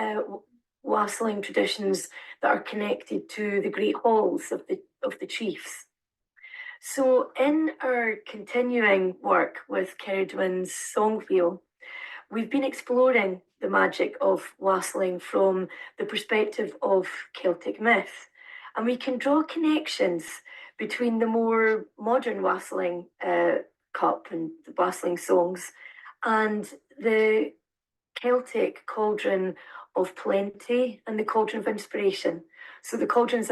K: wassailing traditions that are connected to the great halls of the chiefs. So in our continuing work with Cerridwen's song wheel, we've been exploring the magic of wassailing from the perspective of Celtic myth, and we can draw connections between the more modern wassailing cup and the wassailing songs and the Celtic cauldron of plenty and the cauldron of inspiration. So the cauldron's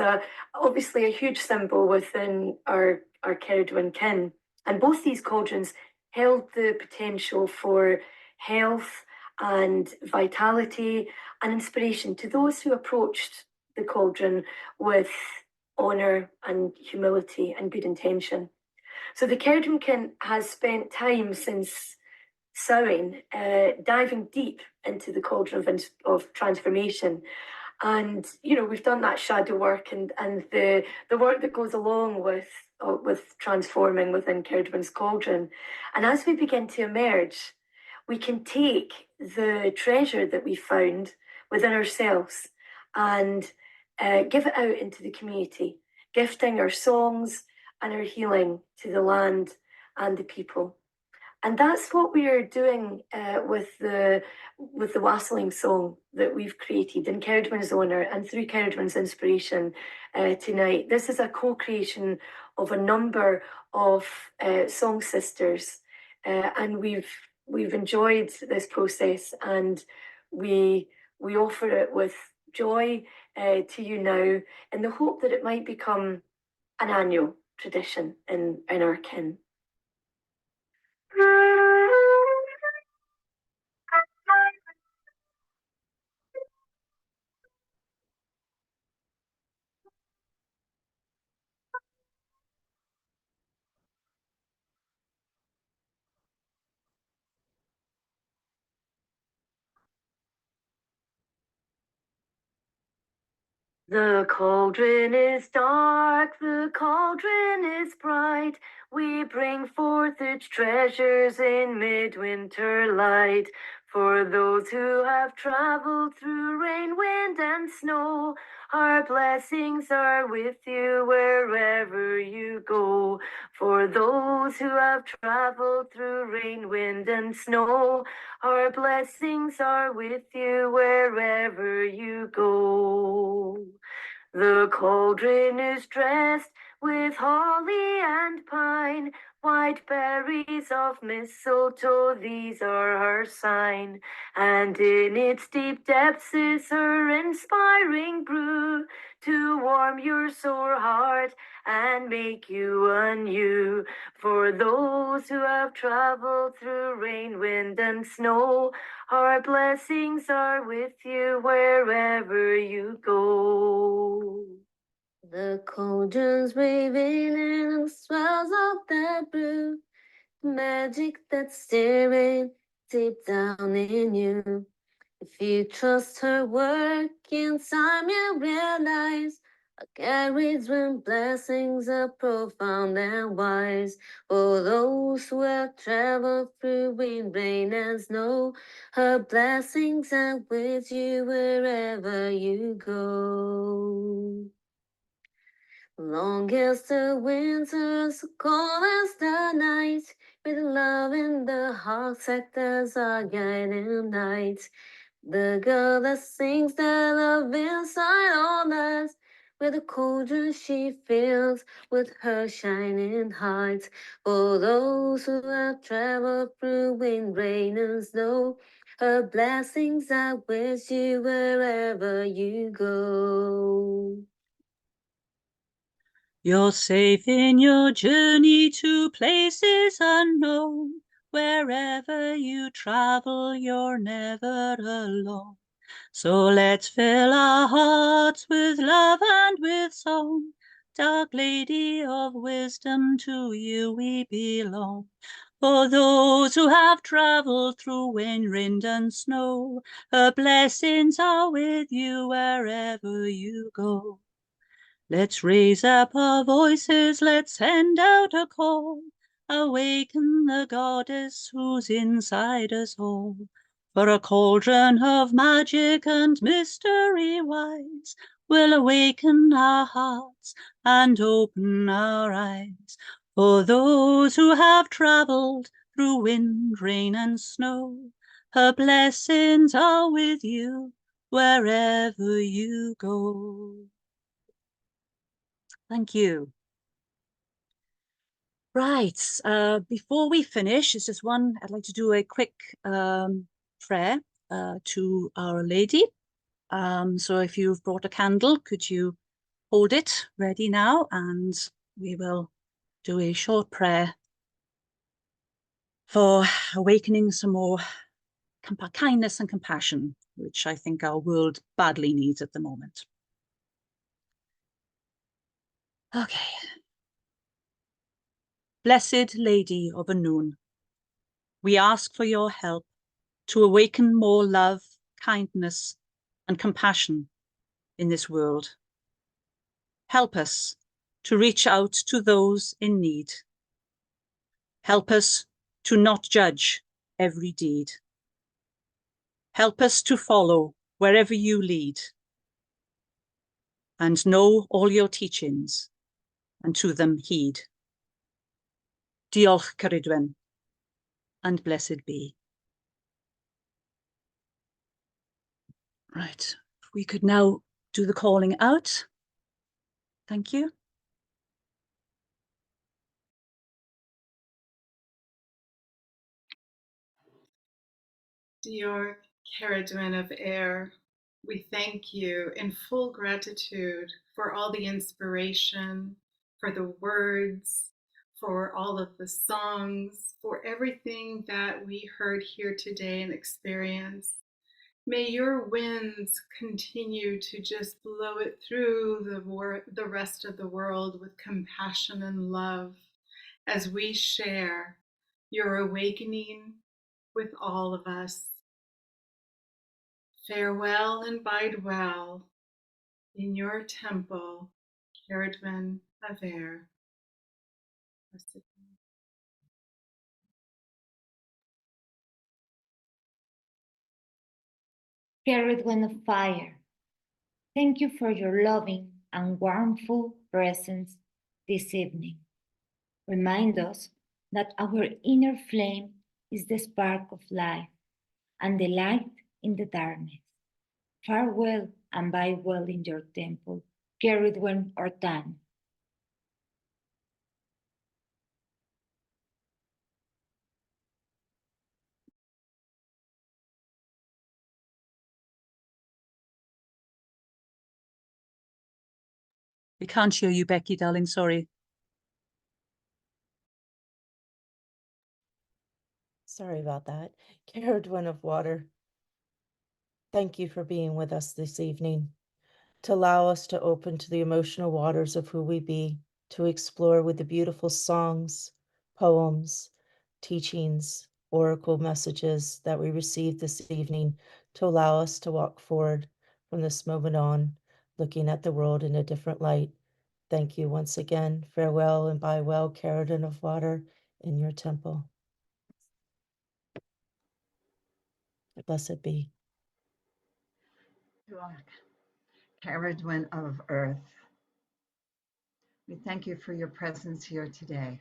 K: obviously a huge symbol within our Cerridwen kin. And both these cauldrons held the potential for health and vitality and inspiration to those who approached the cauldron with honour and humility and good intention. So the Cerridwen kin has spent time since Samhain, diving deep into the cauldron of transformation. And, you know, we've done that shadow work and the work that goes along with transforming within Cerridwen's cauldron. And as we begin to emerge, we can take the treasure that we found within ourselves and give it out into the community, gifting our songs and our healing to the land and the people. And that's what we are doing with the wassailing song that we've created in Cerridwen's honour and through Cerridwen's inspiration tonight. This is a co-creation of a number of song sisters, and we've enjoyed this process, and we offer it with joy to you now, in the hope that it might become an annual tradition in our kin. The cauldron is dark, the cauldron is bright. We bring forth its treasures in midwinter light. For those who have traveled through rain, wind, and snow, our blessings are with you wherever you go. For those who have traveled through rain, wind, and snow, our blessings are with you wherever you go. The cauldron is dressed with holly and pine, white berries of mistletoe, these are her sign. And in its deep depths is her inspiring brew, to warm your sore heart and make you anew. For those who have traveled through rain, wind, and snow, our blessings are with you wherever you go. The cauldron's raving and the swells of that brew, magic that's stirring deep down in you. If you trust her work in time, you'll realize a Cerridwen blessings are profound and wise. For those who have traveled through wind, rain, and snow, her blessings are with you wherever you go. Long as the winter's cold as the night, with love in the heart act as our guiding light. The girl that sings that love inside all us, with the cauldron she fills with her shining heart. For those who have traveled through wind, rain, and snow, her blessings are with you wherever you go.
A: You're safe in your journey to places unknown. Wherever you travel, you're never alone. So let's fill our hearts with love and with song. Dark Lady of Wisdom, to you we belong. For those who have traveled through wind, wind, and snow, her blessings are with you wherever you go. Let's raise up our voices, let's send out a call. Awaken the goddess who's inside us all. For a cauldron of magic and mystery wise will awaken our hearts and open our eyes. For those who have travelled through wind, rain, and snow, her blessings are with you wherever you go. Thank you. Right, before we finish, it's just one, I'd like to do a quick prayer to Our Lady. So if you've brought a candle, could you hold it ready now? And we will do a short prayer for awakening some more kindness and compassion, which I think our world badly needs at the moment. Okay. Blessed Lady of Annwn, we ask for your help to awaken more love, kindness, and compassion in this world. Help us to reach out to those in need. Help us to not judge every deed. Help us to follow wherever you lead and know all your teachings and to them heed. Diolch, Cerridwen. and blessed be. Right, we could now do the calling out. Thank you.
C: Dear Cerridwen of air, we thank you in full gratitude for all the inspiration, for the words, for all of the songs, for everything that we heard here today and experienced. May your winds continue to just blow it through the rest of the world with compassion and love as we share your awakening with all of us. Farewell and bide well in your temple, Cerridwen of air.
D: Cerridwen of fire, thank you for your loving and warmful presence this evening. Remind us that our inner flame is the spark of life and the light in the darkness. Farewell and bide well in your temple, Cerridwen Ortan.
A: We can't hear you, Becky, darling, sorry.
E: Sorry about that. Cerridwen of water, thank you for being with us this evening, to allow us to open to the emotional waters of who we be, to explore with the beautiful songs, poems, teachings, oracle messages that we received this evening, to allow us to walk forward from this moment on, looking at the world in a different light. Thank you once again. Farewell and bye well, Cerridwen of water, in your temple. Blessed be.
F: Cerridwen of earth, we thank you for your presence here today.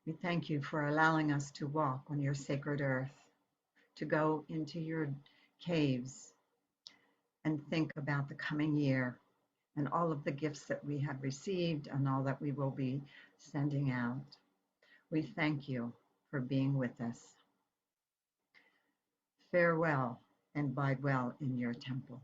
F: We thank you for allowing us to walk on your sacred earth, to go into your caves and think about the coming year and all of the gifts that we have received and all that we will be sending out. We thank you for being with us. Farewell and bide well in your temple.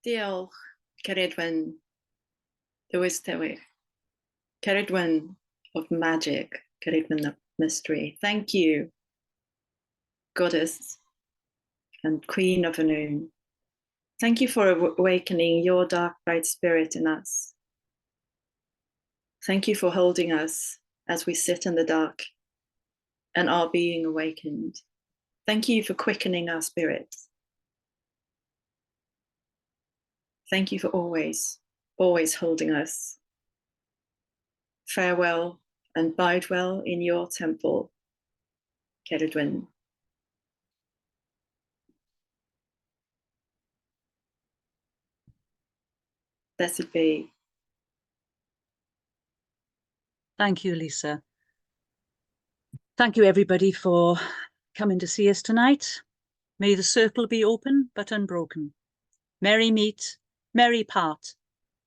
G: Diolch, Cerridwen, Dewistewyr, Cerridwen of magic, Cerridwen of mystery. Thank you, Goddess and Queen of Anun. Thank you for awakening your dark, bright spirit in us. Thank you for holding us as we sit in the dark and are being awakened. Thank you for quickening our spirits. Thank you for always, always holding us. Farewell and bide well in your temple, Cerridwen. Blessed be.
A: Thank you, Lisa. Thank you, everybody, for coming to see us tonight. May the circle be open but unbroken. Merry meet, merry part,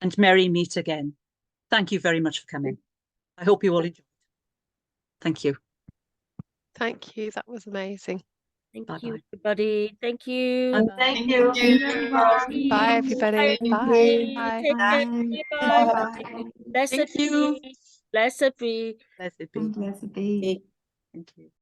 A: and merry meet again. Thank you very much for coming. I hope you all enjoyed. Thank you.
L: Thank you. That was amazing.
M: Thank
A: Bye-bye.
M: you, everybody. Thank you.
B: Thank you.
L: Bye, everybody. Bye.
M: Take care. Bye. Blessed
L: Thank you.
M: be. Blessed be.
A: Blessed be.
F: Blessed be.
A: Thank you.